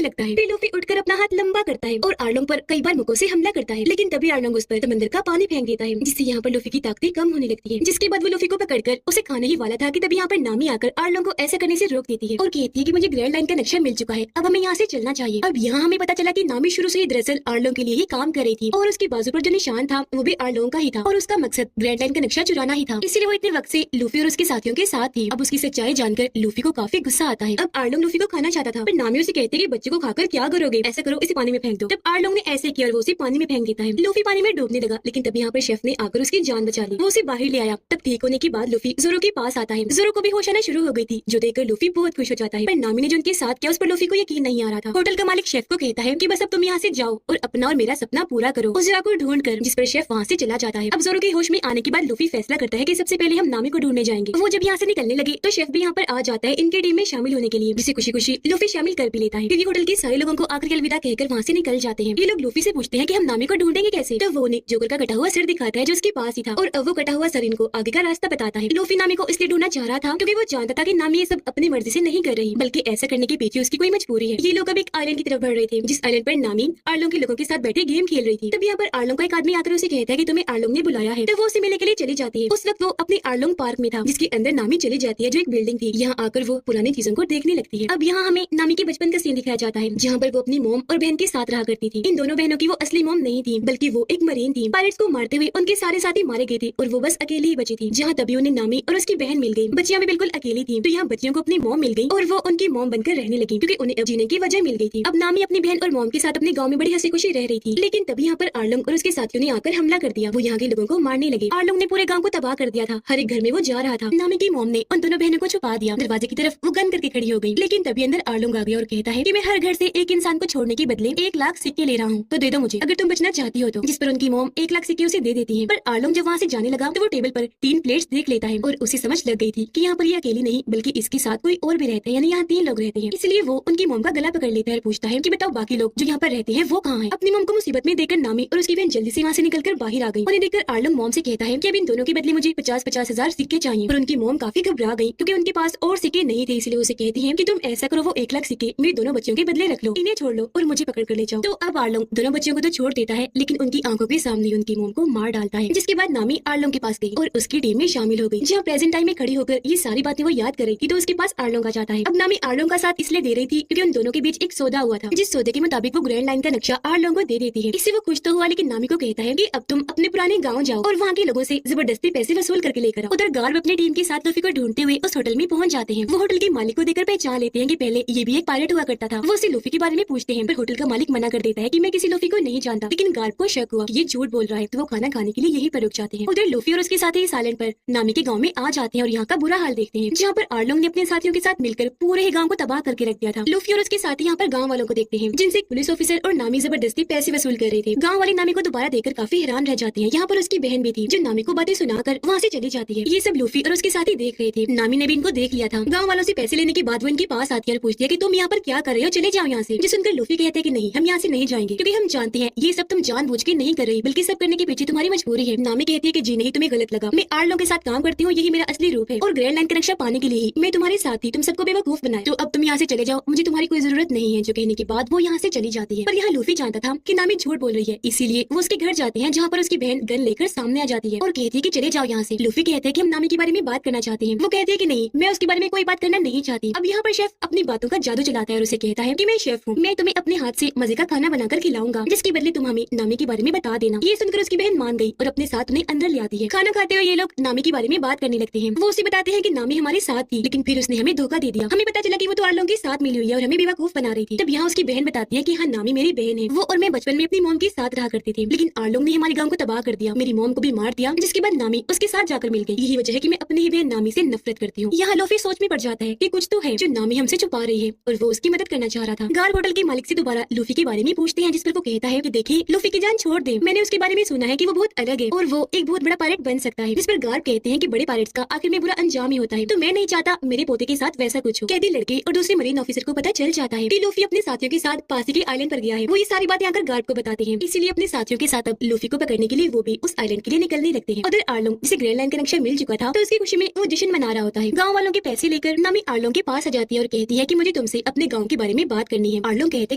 लगता है। फिर लूफी उठकर अपना हाथ लंबा करता है और आर्लोंग पर कई बार मुक्कों से हमला करता है, लेकिन तभी आर्लोंग उस पर समंदर का पानी फेंक देता है, जिससे यहाँ पर लूफी की ताकतें कम होने लगती है। जिसके बाद वो लूफी को पकड़कर उसे खाने ही वाला था कि तभी यहाँ पर नामी आकर आर्लोंग को ऐसा करने से रोक देती है और कहती है कि मुझे ग्रैंड लाइन का नक्शा मिल चुका है, अब हमें यहाँ से चलना चाहिए। अब यहाँ हमें पता चला कि नामी शुरू से ही दरअसल आर्लोंग के लिए ही काम कर रही थी और उसके बाजू पर जो निशान था वो भी आर्लोंग का ही था और उसका मकसद ग्रैंड लाइन का नक्शा चुराना ही था। इसीलिए वो इतने वक्त से लूफी और उसके साथियों के साथ थी। अब उसकी सच्चाई जानकर लूफी को काफी गुस्सा आता है। अब आर्लोंग लूफी को खाना चाहता था, पर नामी उसे कहती है कि बच्चे को खाकर क्या करोगे, ऐसा करो इसे पानी में फेंक दो। तब आर्लोंग ने ऐसे किया और वो उसे पानी में फेंक देता है। लूफी पानी में डूबने लगा, लेकिन तभी यहाँ पर शेफ ने आकर उसकी जान बचा ली। वो उसे बाहर ले आया। तब ठीक होने के बाद लूफी जोरो के पास आता है। जोरो को भी होश आना शुरू हो गई थी, जो देखकर लूफी बहुत खुश हो जाता है। पर नामी ने जो उनके साथ किया उस पर लूफी को यकीन नहीं आ रहा था। होटल का मालिक शेफ को कहता है कि बस अब तुम यहाँ से जाओ और अपना और मेरा सपना पूरा करो। उस जगह को ढूंढ कर, जिस पर शेफ वहाँ से चला जाता है। अब जोरो के होश में आने के बाद लूफी फैसला करता है कि सबसे पहले हम नामी को ढूंढने जाएंगे। वो जब यहाँ से निकलने लगे तो शेफ भी यहाँ पर आ जाता है इनके टीम में शामिल होने के लिए, जिसे खुशी खुशी लूफी शामिल कर भी लेता है, क्योंकि होटल के सारे लोगों को आकर के अलविदा कहकर वहाँ से निकल जाते हैं। ये लोग लूफी से पूछते हैं कि हम नामी को ढूंढेंगे कैसे। तो वो जोकर का कटा हुआ सिर दिखाता है जो उसके पास ही था और अब वो कटा हुआ सर इनको आगे का रास्ता बताता है। लूफी नामी को इसलिए ढूंढना चाह रहा था क्योंकि वो जानता था कि नामी ये सब अपनी मर्जी से नहीं कर रही, बल्कि ऐसा करने के पीछे उसकी कोई मजबूरी है। ये लोग अब एक आइलैंड की तरफ बढ़ रहे थे, जिस आइलैंड पर नामी आर्लोंग के लोगों के साथ बैठे गेम खेल रही थी। तब यहाँ पर आर्लोंग का एक आदमी आकर उसे कहता है कि तुम्हें आर्लोंग ने बुलाया है। तो वो उसे मिलने के लिए चली जाती है। उस वक्त वो अपने आर्लोंग पार्क में था, जिसके अंदर नामी चली जाती है, जो एक बिल्डिंग थी। यहाँ आकर वो पुरानी चीजों को देखने लगती है। अब यहाँ हमें नामी के बचपन का सीन दिखाया जाता है, जहाँ पर वो अपनी मॉम और बहन के साथ रहा करती थी। इन दोनों बहनों की वो असली मॉम नहीं थी, बल्कि वो एक मरीन थी। पायरेट्स को मारते हुए उनके सारे साथी मारे गए थे और वो बस अकेली ही बची थी। जहाँ तभी उन्हें नामी और उसकी बहन मिल गई। बच्चियां भी बिल्कुल अकेली थी, तो यहाँ बच्चियों को अपनी मॉम मिल गई और वो उनकी मॉम बनकर रहने लगी, क्योंकि उन्हें अब जीने की वजह मिल गई थी। अब नामी अपनी बहन और मॉम के साथ अपने गाँव में बड़ी हंसी खुशी रह रही थी, लेकिन तभी यहाँ पर आर्लोंग और उसके साथियों ने आकर हमला कर दिया। वो यहाँ के लोगों को मारने लगे। आर्लोंग ने पूरे गाँव को तबाह कर दिया था। हर एक घर में वो जा रहा था। नामी की मॉम ने उन दोनों बहनों को छुपा दिया। दरवाजे की तरफ वो गन करके खड़ी हो गई, लेकिन तभी अंदर आर्लोंग आ गया और कहता है कि मैं हर घर से एक इंसान को छोड़ने के बदले 1 लाख सिक्के ले रहा हूँ, तो दे दो मुझे, अगर तुम बचना चाहती हो तो। जिस पर उनकी मॉम 1 लाख सिक्के उसे दे देती है। पर आर्लोंग जब वहाँ से जाने लगा तो वो टेबल पर 3 प्लेट्स देख लेता है और उसे समझ लग गई थी कि यहाँ पर ये अकेली नहीं, बल्कि इसके साथ कोई और भी रहते हैं, यानी यहाँ 3 लोग रहते हैं। इसलिए वो उनकी मॉम का गला पकड़ लेता है और पूछता है कि बताओ बाकी लोग जो यहाँ पर रहते हैं वो कहाँ हैं। अपनी मॉम को मुसीबत में देखकर नामी और उसकी बहन जल्दी से वहाँ से निकलकर बाहर आ गई। उन्हें देखकर आर्लोंग मॉम से कहता है कि अब इन दोनों के बदले मुझे 50-50 हजार सिक्के चाहिए। और उनकी मॉम काफी घबरा गई, क्योंकि उनके पास और सिक्के नहीं थे। इसलिए उसे कहती है कि तुम ऐसा करो, वो 1 लाख सिक्के मेरे दोनों बच्चों के बदले रख लो, इन्हें छोड़ लो और मुझे पकड़ कर ले जाओ। तो अब आर्लोंग दोनों बच्चों को तो छोड़ देता है, लेकिन उनकी आंखों के सामने उनकी मॉम को मार डालता है। जिसके बाद नामी आर्लोंग के पास गई और उसकी टीम में शामिल हो गई, जहाँ प्रेजेंट टाइम में खड़ी होकर ये सारी बातें वो याद कर रही थी। तो उसके पास आर्लोंग आ जाता है। अब नामी आर्लोंग का साथ इसलिए दे रही थी क्योंकि उन दोनों के बीच एक सौदा हुआ था, जिस सौदे के मुताबिक वो ग्रैंड लाइन का नक्शा आर्लोंग को दे देती है। इससे वो खुश तो हुआ, लेकिन नामी को कहता है कि अब तुम अपने पुराने गाँव जाओ और वहाँ के लोगों से जबरदस्ती पैसे वसूल करके लेकर आओ। उधर गार्ड अपनी टीम के साथ लूफी को ढूंढते हुए उस होटल में पहुंच जाते हैं। वो होटल के मालिक को देखकर पहचान लेते हैं कि पहले ये भी एक पायलट हुआ करता था। वो उसे लूफी के बारे में पूछते हैं, पर होटल का मालिक मना कर देता है कि मैं किसी लूफी को नहीं जानता। लेकिन गार्ड को शक हुआ कि ये झूठ बोल रहा है, तो वो खाना खाने के लिए यहीं पर रुक जाते हैं। उधर लूफी और उसके साथी इस आइलैंड पर नामी के गाँव में आ जाते हैं और यहाँ का बुरा हाल देखते हैं, जहाँ पर आर्लोंग ने अपने साथियों के साथ मिलकर पूरे ही गाँव को तबाह करके रख दिया था। लूफी और उसके साथी यहाँ पर गाँव वालों को देखते हैं, जिनसे एक पुलिस ऑफिसर और नामी जबरदस्ती पैसे वसूल कर रहे थे। गाँव वाले नामी को दोबारा देखकर काफी हैरान रह जाते हैं। यहाँ पर उसकी बहन भी थी, जो नामी को बातें सुनाकर वहाँ से चली जाती है। ये सब लूफी और उसके साथी देख रहे थे। नामी ने भी इनको देख लिया था। गाँव वालों से पैसे लेने के बाद वो इनके पास आती है और पूछती है कि तुम यहाँ पर क्या कर रहे हो, चले जाओ यहाँ से। जिस सुनकर लूफी कहते हैं कि नहीं, हम यहाँ से नहीं जाएंगे, क्योंकि हम जानते हैं ये सब तुम जानबूझ के नहीं कर रही, बल्कि सब करने के पीछे तुम्हारी मजबूरी है। नामी कहती है कि जी नहीं, तुम्हें गलत लगा, मैं आर्लोंग के साथ काम करती हूँ, यही मेरा असली रूप है और ग्रैंड लाइन का नक्शा पाने के लिए ही मैं तुम्हारे साथ थी। तुम सबको बेवकूफ बनाए, तो अब तुम यहाँ से चले जाओ, मुझे तुम्हारी कोई जरूरत नहीं है। जो कहने के बाद वो यहाँ से चली जाती है। पर यहाँ लूफी जानता था कि नामी झूठ बोल रही है, इसीलिए वो उसके घर जाते हैं, जहाँ पर उसकी बहन गन लेकर सामने आ जाती है और कहती है कि चले जाओ यहाँ से। लूफी कहते हैं कि हम नामी के बारे में बात करना चाहते हैं। वो कहते हैं कि नहीं, मैं उसके बारे में कोई बात करना नहीं चाहती। अब यहाँ पर शेफ अपनी बातों का जादू चलाता है और उसे कहता है कि मैं शेफ हूँ, मैं तुम्हें अपने हाथ से मजे का खाना बनाकर खिलाऊंगा, जिसके बदले तुम हमें नामी के बारे में बता देना। ये सुनकर उसकी बहन मान गई और अपने साथ उन्हें अंदर ले आती है। खाना खाते हुए ये लोग नामी के बारे में बात करने लगते हैं। वो उसे बताते हैं कि नामी हमारे साथ थी, लेकिन फिर उसने हमें धोखा दे दिया। हमें पता चला कि वो तो आर्लोंग के साथ मिली हुई है और हमें बेवकूफ बना रही थी। तब यहाँ उसकी बहन बताती है कि हाँ, नामी मेरी बहन है, वो और मैं बचपन में अपनी मॉम के साथ रहा करते थे, लेकिन आर्लोंग ने हमारे गाँव को तबाह कर दिया, मेरी मॉम को भी मार दिया, जिसके बाद नामी उसके साथ जाकर मिल गई। यही वजह है कि मैं अपनी ही बहन नामी से नफरत करती हूँ। यहाँ लूफी सोच में पड़ जाता है कि कुछ तो है जो नामी हमसे छुपा रही है और वो उसकी मदद करना चाह रहा था। गार्ड होटल के मालिक से दोबारा लूफी के बारे में पूछते हैं, जिस पर वो कहता है कि देखिए, लूफी की जान छोड़ दे, मैंने उसके बारे में सुना है कि वो बहुत अलग है और वो एक बहुत बड़ा पायलट बन सकता है। जिस पर गार्ड कहते हैं कि बड़े पायलट्स का आखिर में बुरा अंजाम ही होता है, तो मैं नहीं चाहता मेरे पोते के साथ वैसा कुछ हो। कैदी लड़के और दूसरे मरीन ऑफिसर को पता चल जाता है कि लूफी अपने साथियों के साथ पास के आइलैंड पर गया है। वो ये सारी बातें आकर गार्ड को बताते हैं, इसीलिए अपने साथियों के साथ अब लूफी को पकड़ने के लिए वो भी उस आइलैंड के लिए निकलने लगते हैं। उधर आर्लोंग, जिसे ग्रैंड लाइन का नक्शा मिल चुका था, तो उसकी खुशी में वो जश्न मना रहा होता है। गाँव वालों के पैसे लेकर नामी आर्लोंग के पास आ जाती है और कहती है कि मुझे तुमसे अपने गाँव के बारे में बात करनी है। आर्लोंग कहते हैं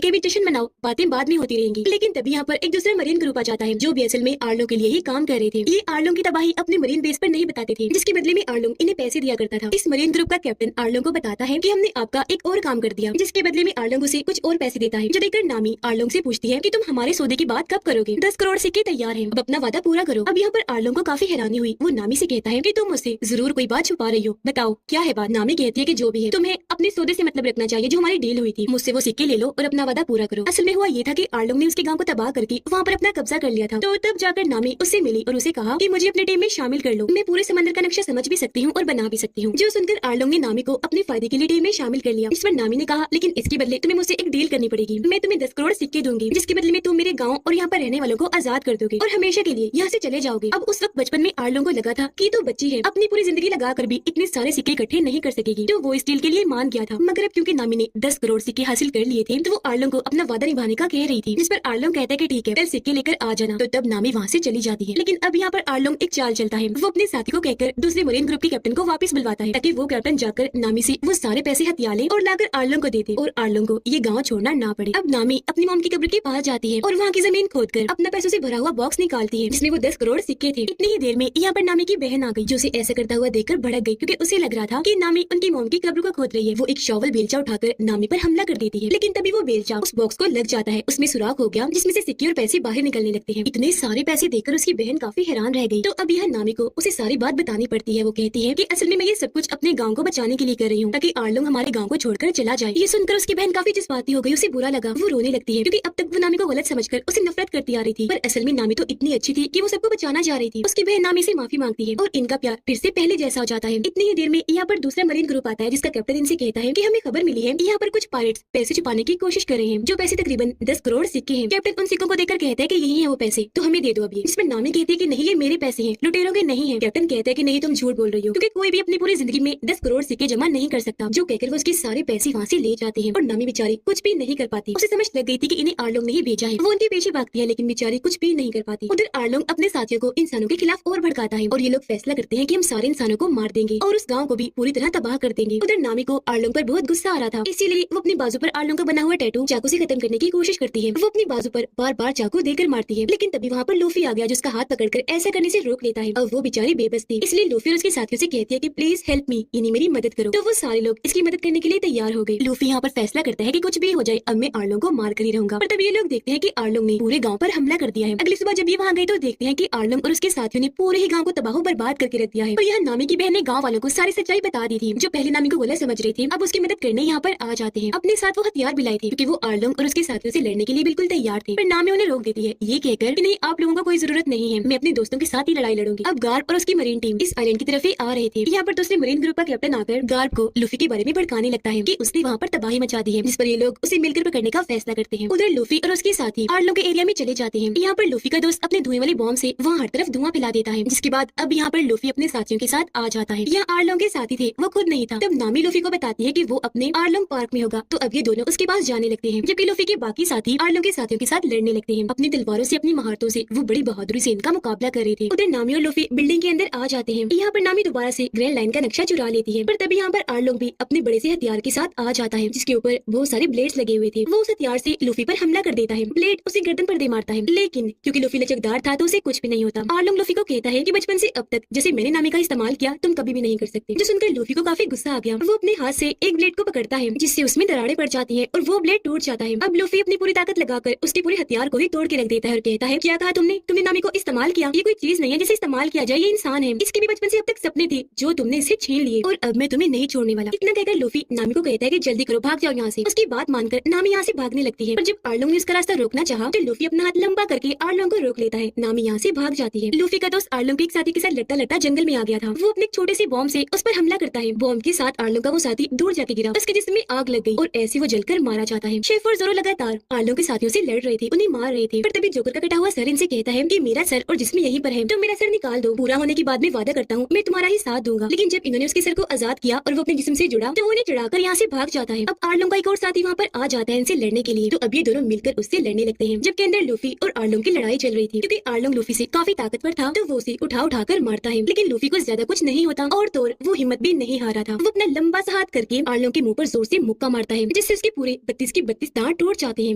कि अभी जश्न मनाओ, बातें बाद में होती रहेंगी। लेकिन तभी यहाँ पर एक दूसरा मरीन ग्रुप आ जाता है जो भी असल में आर्लोंग के लिए ही काम कर रहे थे। ये आर्लोंग की तबाही अपने मरीन बेस पर नहीं बताते थे, जिसके बदले में आर्लोंग इन्हें पैसे दिया करता था। इस मरीन ग्रुप का कैप्टन आर्लोंग को बताता है कि हमने आपका एक और काम कर दिया, जिसके बदले में आर्लोंग उसे कुछ और पैसे देता है। जो देखकर नामी आर्लोंग से पूछती है कि तुम हमारे सौदे की बात कब करोगे? 10 करोड़ सिक्के तैयार हैं, अब अपना वादा पूरा करो। अब यहाँ पर आर्लोंग को काफी हैरानी हुई। वो नामी से कहता है कि तुम मुझसे जरूर कोई बात छुपा रही हो, बताओ क्या है बात? नामी कहती है कि जो भी है तुम्हें अपने सौदे से मतलब रखना चाहिए, जो हमारी डील हुई थी। मुझसे वो सिक्के ले लो और अपना वादा पूरा करो। असल में हुआ ये था कि आर्लोंग ने उसके गांव को तबाह करके वहाँ पर अपना कब्जा कर लिया था। तो तब जाकर नामी उससे मिली और उसे कहा कि मुझे अपने टीम में शामिल कर लो, मैं पूरे समंदर का नक्शा समझ भी सकती हूँ और बना भी सकती हूँ। जो सुनकर आर्लोंग ने नामी को अपने फायदे के लिए टीम में शामिल कर लिया। इस पर नामी ने कहा लेकिन इसके बदले तुम्हें मुझसे एक डील करनी पड़ेगी, मैं तुम्हें 10 करोड़ सिक्के दूंगी, जिसके बदले में तुम मेरे गाँव और यहाँ पर रहने वालों को आजाद कर दोगे और हमेशा के लिए यहाँ से चले जाओगे। अब उस वक्त बचपन में आर्लोंग को लगा था कि तो बच्ची है, अपनी पूरी जिंदगी लगाकर भी इतने सारे सिक्के इकट्ठे नहीं कर सकेगी, तो वो इस डील के लिए मान गया था। मगर अब क्योंकि नामी ने 10 करोड़ सिक्के हासिल कर लिए थे तो वो आर्लोंग को अपना वादा निभाने का कह रही थी, जिस पर आर्लोंग कहता है कि ठीक है कल सिक्के लेकर आ जाना। तो तब नामी वहाँ से चली जाती है। लेकिन अब यहाँ पर आर्लोंग एक चाल चलता है। वो अपने साथी को कहकर दूसरे मरीन ग्रुप के कैप्टन को वापस बुलवाता है ताकि वो कैप्टन जाकर नामी से वो सारे पैसे हथिया ले और लाकर आर्लोंग को दे दे और आर्लोंग को ये गाँव छोड़ना ना पड़े। अब नामी अपनी मॉम की कब्र के पास जाती है और वहाँ की जमीन खोदकर अपना पैसों से भरा हुआ बॉक्स निकालती है जिसमें वो 10 करोड़ सिक्के थे। इतनी ही देर में यहाँ पर नामी की बहन आ गई जो उसे ऐसा करता हुआ देखकर भड़क गई, क्योंकि उसे लग रहा था कि नामी उनकी मॉम की कब्र को खोद रही है। वो एक शॉवल बेलचा उठाकर नामी पर हमला कर देती है, लेकिन तभी वो बेलचा उस बॉक्स को लग जाता है, उसमें सुराख हो गया जिसमें से सिक्के और पैसे बाहर निकलने लगते हैं। इतने सारे पैसे देखकर उसकी बहन काफी हैरान रह गई। तो अब यह नामी को उसे सारी बात बतानी पड़ती है। वो कहती है कि असल में मैं ये सब कुछ अपने गाँव को बचाने के लिए कर रही हूँ ताकि आर्लोंग हमारे गाँव को छोड़कर चला जाए। ये सुनकर उसकी बहन काफी जज्बाती हो गई, उसे बुरा लगा, वो रोने लगती है क्योंकि अब तक वो नामी को गलत समझकर उसे नफरत करती आ रही थी। पर असल में नामी तो इतनी अच्छी थी कि वो सबको बचाना चाह रही थी। उसकी बहन नामी से माफी मांगती है और इनका प्यार फिर से पहले जैसा हो जाता है। इतनी ही देर में यहाँ पर दूसरा मरीन ग्रुप आता है जिसका कैप्टन इनसे कहता है कि हमें खबर मिली है यहाँ पर कुछ पायरेट्स पैसे छुपाने की कोशिश कर रहे हैं, जो पैसे तकरीबन 10 करोड़ सिक्के हैं। कैप्टन उन सिक्कों को देखकर कहता है कि यही है वो पैसे, तो हमें दे दो अभी। इसमें नामी कहती है कि नहीं ये मेरे पैसे हैं, लुटेरों के नहीं है। कैप्टन कहता है कि नहीं तुम झूठ बोल रही हो, क्योंकि कोई भी अपनी पूरी जिंदगी में 10 करोड़ सिक्के जमा नहीं कर सकता। जो कहकर वो उसके सारे पैसे वहाँ से ले जाते हैं और नामी बेचारी कुछ भी नहीं कर पाती। उसे समझ लग गई थी कि इन्हें आर्लोंग ने ही भेजा है। वो उनके पीछे भागती है लेकिन बेचारी कुछ भी नहीं कर पाती। उधर आर्लोंग अपने साथियों को इंसानों के खिलाफ और भड़काता है और ये लोग फैसला करते हैं कि हम सारे इंसानों को मार देंगे और उस गाँव को भी पूरी तरह तबाह कर देंगे। उधर नामी को आर्लोंग पर बहुत गुस्सा आ रहा था, इसीलिए वो अपनी बाजू पर आर्लोंग का बना हुआ टैटू चाकू से खत्म करने की कोशिश करती है। वो अपनी बाजू पर बार बार चाकू देकर मारती है, लेकिन तभी वहाँ पर लूफी आ गया जो उसका हाथ पकड़कर ऐसा करने से रोक लेता है। अब वो बेचारी बेबस थी, इसलिए लूफी और उसके साथियों से कहती है कि प्लीज हेल्प मी, यानी मेरी मदद करो। तो वो सारे लोग इसकी मदद करने के लिए तैयार हो गए। लूफी यहाँ पर फैसला करता है कि कुछ भी हो जाए अब मैं आर्लोंग को मार कर ही रहूंगा। पर तब ये लोग देखते हैं कि आर्लोंग ने पूरे गाँव पर हमला कर दिया है। अगली सुबह जब ये वहाँ गए तो देखते हैं कि आर्लोंग और उसके साथियों ने पूरे ही गाँव को तबाह बर्बाद करके रख दिया है। और यहाँ नामी की बहन ने गाँव वालों को सारी सच्चाई बता दी थी। जो पहले नामी को गलत समझ रही थी अब उसकी मदद करने यहाँ पर आ जाते हैं। अपने साथ वो हथियार भी लाए थे क्योंकि वो आर्लोंग और उसके साथियों से लड़ने के लिए बिल्कुल तैयार थे। पर नामी उन्हें रोक देती है ये कहकर कि नहीं आप लोगों को कोई जरूरत नहीं है, मैं अपने दोस्तों के साथ ही लड़ाई लड़ूंगी। अब गार्ब और उसकी मरीन टीम इस आइलैंड की तरफ ही आ रहे थे। यहाँ पर दूसरे मरीन ग्रुप का कैप्टन आकर गार्ब को लूफी के बारे में भड़काने लगता है कि उसने वहाँ पर तबाही मचा दी है, जिस पर ये लोग उसे मिलकर पकड़ने का फैसला करते हैं। उधर लूफी और उसके साथी आर्लोंग के एरिया में चले जाते हैं। यहाँ पर लूफी का दोस्त अपने धुएं वाले बॉम्ब से वहाँ हर तरफ धुआं फैला देता है, जिसके बाद अब यहाँ पर लूफी अपने साथियों के साथ आ जाता है। यहाँ आर्लोंग के साथी थे वो खुद नहीं था। तब नामी लूफी को बताती है कि वो अपने आर्लोंग पार्क में होगा। तो अब ये दोनों उसके पास जाने लगते हैं, जबकि लूफी के बाकी साथी आर्लोंग के साथियों के साथ लड़ने लगते हैं। अपनी तलवारों से अपनी महारतों से वो बड़ी बहादुरी से इनका मुकाबला कर रहे थे। उधर नामी और लूफी बिल्डिंग के अंदर आ जाते हैं। यहाँ पर नामी दोबारा से ग्रैंड लाइन का नक्शा चुरा लेती है, पर तभी यहाँ पर आर्लोंग भी अपने बड़े से हथियार के साथ आ जाता है जिसके ऊपर बहुत सारे ब्लेड्स लगे हुए थे। वो उस हथियार से लूफी पर हमला कर देता है। ब्लेड उसे गर्दन पर दे मारता है, लेकिन क्योंकि लूफी लचकदार था तो उसे कुछ भी नहीं होता। आर्लोंग लूफी को कहता है कि बचपन से अब तक जैसे मैंने नामी का इस्तेमाल किया तुम कभी भी नहीं कर सकते। जो सुनकर लूफी को काफी गुस्सा आ गया। वो अपने हाथ से एक ब्लेड को पकड़ता है जिससे उसमें दरारें पड़ जाती हैं और वो ब्लेड टूट जाता है। अब लूफी अपनी पूरी ताकत लगाकर उसके पूरे हथियार को ही तोड़ के रख देता है और कहता है क्या कहा तुमने नामी को इस्तेमाल किया, ये कोई चीज नहीं है जिसे इस्तेमाल किया जाए, ये इंसान है। इसके भी बचपन से अब तक सपने थे जो तुमने इसे छीन लिए और अब मैं तुम्हें नहीं छोड़ने वाला। इतना कहकर लूफी नामी को कहता है कि जल्दी करो भाग जाओ यहाँ से। उसकी बात मानकर नामी यहाँ से भागने लगती है, पर जब आर्लोंग ने उसका रास्ता रोकना चाहा तो लूफी अपना हाथ लंबा करके आर्लोंग को रोक लेता है। नामी यहाँ से भाग जाती है। लूफी का दोस्त आर्लोंग के एक साथी के साथ लड़ता लड़ता जंगल में आ गया था। वो अपने छोटे से बॉम्ब से उस पर हमला करता है। बॉम्ब के साथ आर्लोंग का वो साथी दूर जाके गिरा, उसके जिस्म में आग लग गई और ऐसे वो जलकर मारा जाता है। शेफ और जोरो लगातार आर्लोंग के साथियों से लड़ रहे थे, उन्हें मार रहे थे, पर तभी जोकर का कटा हुआ सर इनसे कहता है कि मेरा सर और जिस्म यहीं पर है, तो मेरा सर निकाल दो। पूरा होने के बाद मैं वादा करता हूँ मैं तुम्हारा ही साथ दूंगा। लेकिन जब इन्होंने उसके सर को आजाद किया और वो अपने जिस्म से जुड़ा तो वो उन्हें चढ़ाकर यहाँ से भाग जाता है। अब आर्लोंग का एक और साथी वहाँ पर आ जाता है इनसे लड़ने के लिए, तो अब ये दोनों मिलकर उससे लड़ने लगते हैं। जबकि अंदर लूफी और आर्लोंग की लड़ाई चल रही थी, क्योंकि आर्लोंग लूफी से काफी ताकतवर था तो वो उसे उठा कर मारता है, लेकिन लूफी को ज्यादा कुछ नहीं होता और तो वो हिम्मत भी नहीं हारा था। वो अपना लंबा सा हाथ करके आर्लोंग के मुंह पर जोर से मुक्का मारता है, जिससे उसके पूरे 32 के 32 दांत टूट जाते हैं।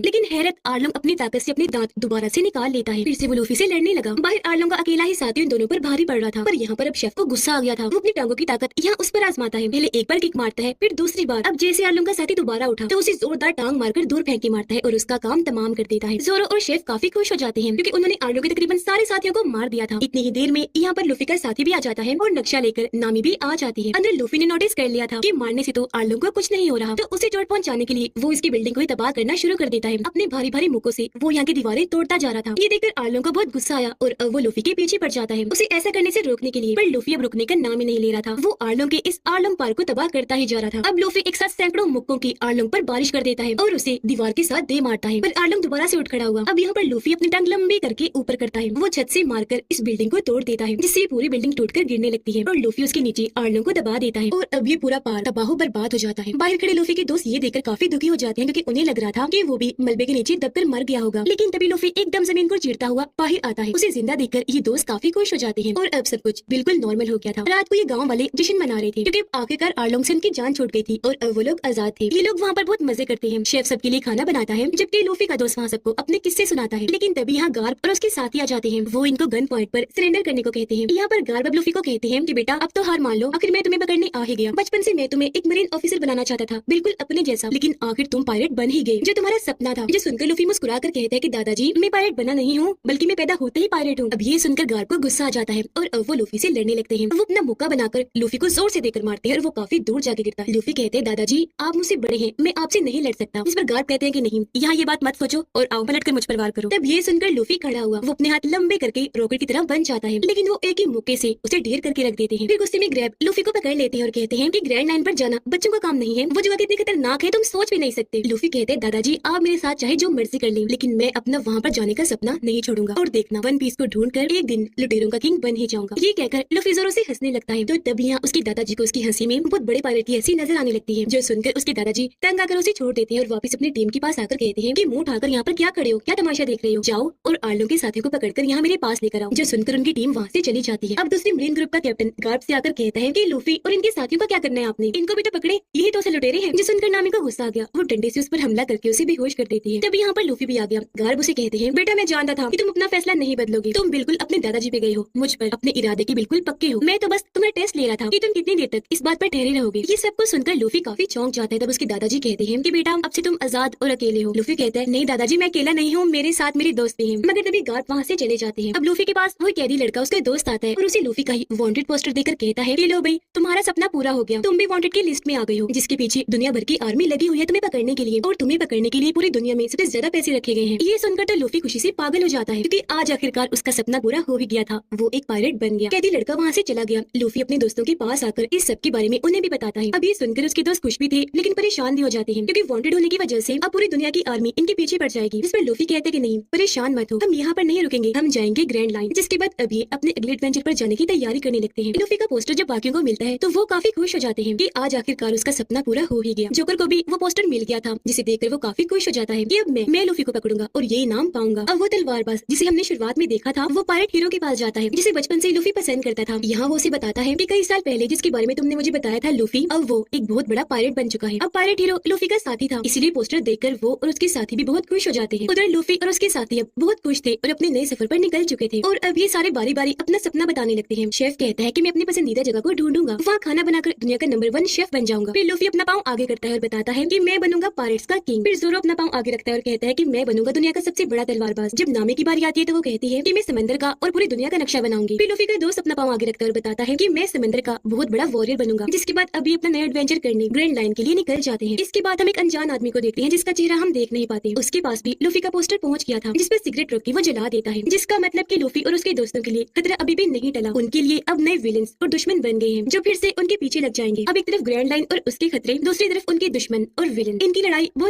लेकिन हैरत, आर्लोंग अपनी ताकत से अपने दांत दोबारा से निकाल लेता है। फिर से वो लूफी से लड़ने लगा। बाहर आर्लोंग का अकेला ही साथी उन दोनों पर भारी पड़ रहा था, पर यहाँ पर अब शेफ को गुस्सा आ गया था। वो अपनी टांगों की ताकत यहाँ उस पर आजमाता है। पहले एक बार किक मारता है, फिर दूसरी बार। अब जैसे आर्लोंग का साथी दोबारा उठा तो उसे जोरदार टांग मारकर दूर फेंक के मारता है और उसका काम तमाम कर देता है। जोरो और शेफ काफी खुश हो जाते हैं क्योंकि उन्होंने आर्लोंग के तकरीबन सारे साथियों को मार दिया था। इतनी ही देर में यहाँ पर लूफी का साथी भी आ जाता है और नक्शा लेकर नामी भी आ जाती है। अंदर लूफी ने नोटिस कर लिया था कि मारने से तो आर्लोंग को कुछ नहीं हो रहा, तो उसे चोट पहुंचाने के लिए वो इसकी बिल्डिंग को ही तबाह करना शुरू कर देता है। अपने भारी भारी मुक्कों से वो यहाँ की दीवारें तोड़ता जा रहा था। ये देखकर आर्लोंग को बहुत गुस्सा आया और अब वो लूफी के पीछे पड़ जाता है उसे ऐसा करने से रोकने के लिए, पर लूफी अब रुकने का नाम ही नहीं ले रहा था। वो आर्लोंग के इस आर्लोंग पार्क को तबाह करता ही जा रहा था। अब लूफी एक साथ सैकड़ों मुक्कों की आर्लोंग पर बारिश कर देता है और उसे दीवार के साथ दे मारता है, पर आर्लोंग दोबारा से उठ खड़ा हुआ। अब यहाँ पर लूफी अपनी टांग लंबी करके ऊपर करता है। वो छत से मारकर इस बिल्डिंग को तोड़ देता है, जिससे पूरी बिल्डिंग टूटकर गिरने लगती है और लूफी उसके नीचे आर्लोंग को दबा देता है और अब ये पूरा पार्क तबाह बर्बाद हो जाता है। बाहर खड़े लूफी के दोस्त ये देखकर काफी दुखी हो जाते हैं क्योंकि उन्हें लग रहा था कि वो भी मलबे के नीचे दबकर मर गया होगा। लेकिन तभी लूफी एकदम जमीन को चीरता हुआ बाहर आता है। उसे जिंदा देखकर ये दोस्त काफी खुश हो जाते हैं और अब सब कुछ बिल्कुल नॉर्मल हो गया था। रात को ये गाँव वाले जश्न मना रहे थे क्योंकि आखिरकार आर्लोंग से उनकी जान छूट गई थी और अब वो लोग आजाद थे। ये लोग वहाँ पर बहुत मजे करते हैं। शेफ सबके लिए खाना बनाता है जबकि लूफी का दोस्त वहाँ सबको अपने किस्से सुनाता है। लेकिन तभी यहाँ गार्ब और उसके साथी आ जाते हैं। वो इनको गन पॉइंट पर सरेंडर करने को कहते हैं। यहाँ पर गार्ब अब लूफी को कहते हैं कि बेटा अब तो हार मान लो, आखिर मैं तुम्हें पकड़ने आ ही गया। बचपन से मैं तुम्हें एक मरीन ऑफिसर बनाना चाहता था, बिल्कुल अपने जैसा, लेकिन आखिर तुम पायलट बन ही गए, जो तुम्हारा सपना था। जो सुनकर लूफी मुस्कुरा कर कहता है कि दादाजी मैं पायलट बना नहीं हूँ, बल्कि मैं पैदा होते ही पायलट हूँ। अब ये सुनकर गार्ब को गुस्सा आ जाता है और अब वो लूफी से लड़ने लगते हैं। वो अपना मुक्का बनाकर लूफी को जोर से देकर मारते हैं और वो काफी दूर जाके गिरता है। लूफी कहते हैं दादाजी आप मुझसे बड़े हैं, मैं आपसे नहीं लड़ सकता। इस पर गार्ब कहते हैं कि नहीं, यहाँ ये बात मत सोचो और आओ पलट कर मुझ पर वार करो। तब ये सुनकर लूफी खड़ा हुआ। वो अपने हाथ लंबे करके रॉकेट की तरह बन जाता है, लेकिन वो एक ही मुक्के से उसे ढेर करके रख देते हैं। फिर गुस्से में ग्रैब लूफी को पकड़ लेते हैं और कहते हैं कि ग्रैंड लाइन पर जाना बच्चों का काम नहीं है, वो जगह कितनी खतरनाक है तुम सोच भी नहीं सकते। लूफी कहते हैं दादाजी आप मेरे साथ चाहे जो मर्जी कर लें, लेकिन मैं अपना वहाँ पर जाने का सपना नहीं छोड़ूंगा और देखना वन पीस को ढूंढकर एक दिन लुटेरों का किंग बन ही जाऊंगा। ये कहकर लूफी जोरों से हंसने लगता है। तो तभी यहाँ उसके दादाजी को उसकी हंसी में बहुत बड़े पायलट की हंसी नजर आने लगती है, जो सुनकर उसके दादाजी तंग आकर उसे छोड़ देते हैं और वापस अपनी टीम के पास आकर कहते हैं कि मुंह उठाकर यहाँ पर क्या खड़े हो, क्या तमाशा देख रहे हो, जाओ और आर्लोंग के साथियों को पकड़कर यहाँ मेरे पास लेकर आओ। जो सुनकर उनकी टीम वहाँ से चली जाती है। अब दूसरी मरीन ग्रुप का कैप्टन गार्ब से आकर कहता है कि लूफी और इनके साथियों का क्या करना है आपने, इनको भी तो पकड़े, यही तो असल लुटेरे हैं। जो सुनकर नामी को गुस्सा आ गया, वो डंडे से उस पर हमला करके उसे बेहोश कर देती है। तभी यहाँ पर लूफी भी आ गया। गार्ब उसे कहते हैं बेटा मैं जानता था कि तुम अपना फैसला नहीं बदलोगे, तुम बिल्कुल अपने दादाजी पे गए हो, मुझ पर अपने इरादे के बिल्कुल पक्के हो, मैं तो बस तुम्हें टेस्ट ले रहा था कि तुम कितनी देर तक इस बात पर ठहरे रहोगे। ये सब कुछ सुनकर लूफी काफी चौंक जाता है। तब उसके दादाजी कहते हैं कि बेटा अब से तुम आजाद और अकेले हो। लूफी कहता है नहीं दादाजी मैं अकेला नहीं हूँ, मेरे साथ मेरे दोस्त भी हैं। मगर तभी गार्ड वहाँ से चले जाते हैं। अब लूफी के पास वो कैदी लड़का उसका दोस्त आता है और उसे लूफी का ही वांटेड पोस्टर देकर कहता है कि लो भाई तुम्हारा सपना पूरा हो गया, तुम भी वांटेड की लिस्ट में आ गए हो, जिसके पीछे दुनिया भर की आर्मी लगी हुई है तुम्हें पकड़ने के लिए, और तुम्हें पकड़ने के लिए पूरी दुनिया में सबसे ज्यादा पैसे रखे गए हैं। ये सुनकर तो लूफी खुशी से पागल हो जाता है क्योंकि आज आखिरकार उसका सपना पूरा हो ही गया था, वो एक पायलट बन गया। कैदी लड़का वहाँ से चला गया। लूफी अपने दोस्तों के पास आकर इस सब के बारे में उन्हें भी बताता है। अब ये सुनकर उसके दोस्त खुश भी थे लेकिन परेशान भी हो जाते हैं क्योंकि वांटेड होने की वजह से अब पूरी दुनिया की आर्मी इनके पीछे पड़ जाएगी। जिस पर लूफी कहते कि नहीं परेशान मत हो, हम यहाँ पर नहीं रुकेंगे, हम जाएंगे ग्रैंड लाइन। जिसके बाद अब ये अपने अगले एडवेंचर पर जाने की तैयारी करने लगते हैं। लूफी का पोस्टर जब बाकियों को मिलता है तो वो काफी खुश हो जाते हैं कि आज आखिरकार उसका सपना पूरा हो ही गया। जोकर को भी वो पोस्टर मिल गया था, जिसे देखकर वो काफी खुश हो जाता है कि अब मैं लूफी को पकड़ूंगा और ये इनाम पाऊंगा। अब वो तलवारबाज जिसे हमने शुरुआत में देखा था, वो पायलट हीरो के पास जाता है जिसे बचपन से लूफी पसंद करता था। यहाँ वो उसे बताता है कि कई साल पहले जिसके बारे में तुमने मुझे बताया था लूफी, अब वो एक बहुत बड़ा पायलट बन चुका है। अब पायलट हीरो लूफी का साथी था, इसीलिए पोस्टर देखकर वो और उसके साथी भी बहुत खुश हो जाते हैं। उधर लूफी और उसके साथी अब बहुत खुश थे और अपने नए सफर पर निकल चुके थे और अब ये सारे बारी बारी अपना सपना बताने लगते हैं। शेफ कहता है कि मैं अपनी पसंदीदा जगह को ढूंढूंगा, वहाँ खाना बनाकर दुनिया का नंबर 1 शेफ बन जाऊंगा। फिर लूफी अपना पाँव आगे करता है और बताता है कि मैं बनूंगा पायरेट्स का किंग। फिर जोरो अपना पाँव आगे रखता है और कहता है कि मैं बनूंगा दुनिया का सबसे बड़ा तलवारबाज। जब नामी की बारी आती है तो वो कहती है कि मैं समंदर का और पूरी दुनिया का नक्शा बनाऊंगी। फिर लूफी का दोस्त अपना पाँव आगे रखता है और बताता है कि मैं समंदर का बहुत बड़ा वॉरियर बनूंगा। जिसके बाद अभी अपना नया एडवेंचर करने ग्रैंड लाइन के लिए निकल जाते हैं। इसके बाद हम एक अनजान आदमी को देखते हैं जिसका चेहरा हम देख नहीं पाते। उसके पास भी लूफी का पोस्टर पहुंच गया था जिस पर सिगरेट रख के वो जला देता है, जिसका मतलब कि लूफी और उसके दोस्तों के लिए खतरा अभी भी नहीं टला। उनके लिए अब नए विलेंस और दुश्मन बन गए हैं जो फिर से उनके पीछे लग जाएंगे। अब एक तरफ ग्रैंड लाइन और उसके खतरे, दूसरी तरफ उनके दुश्मन और विलेन। इनकी लड़ाई वो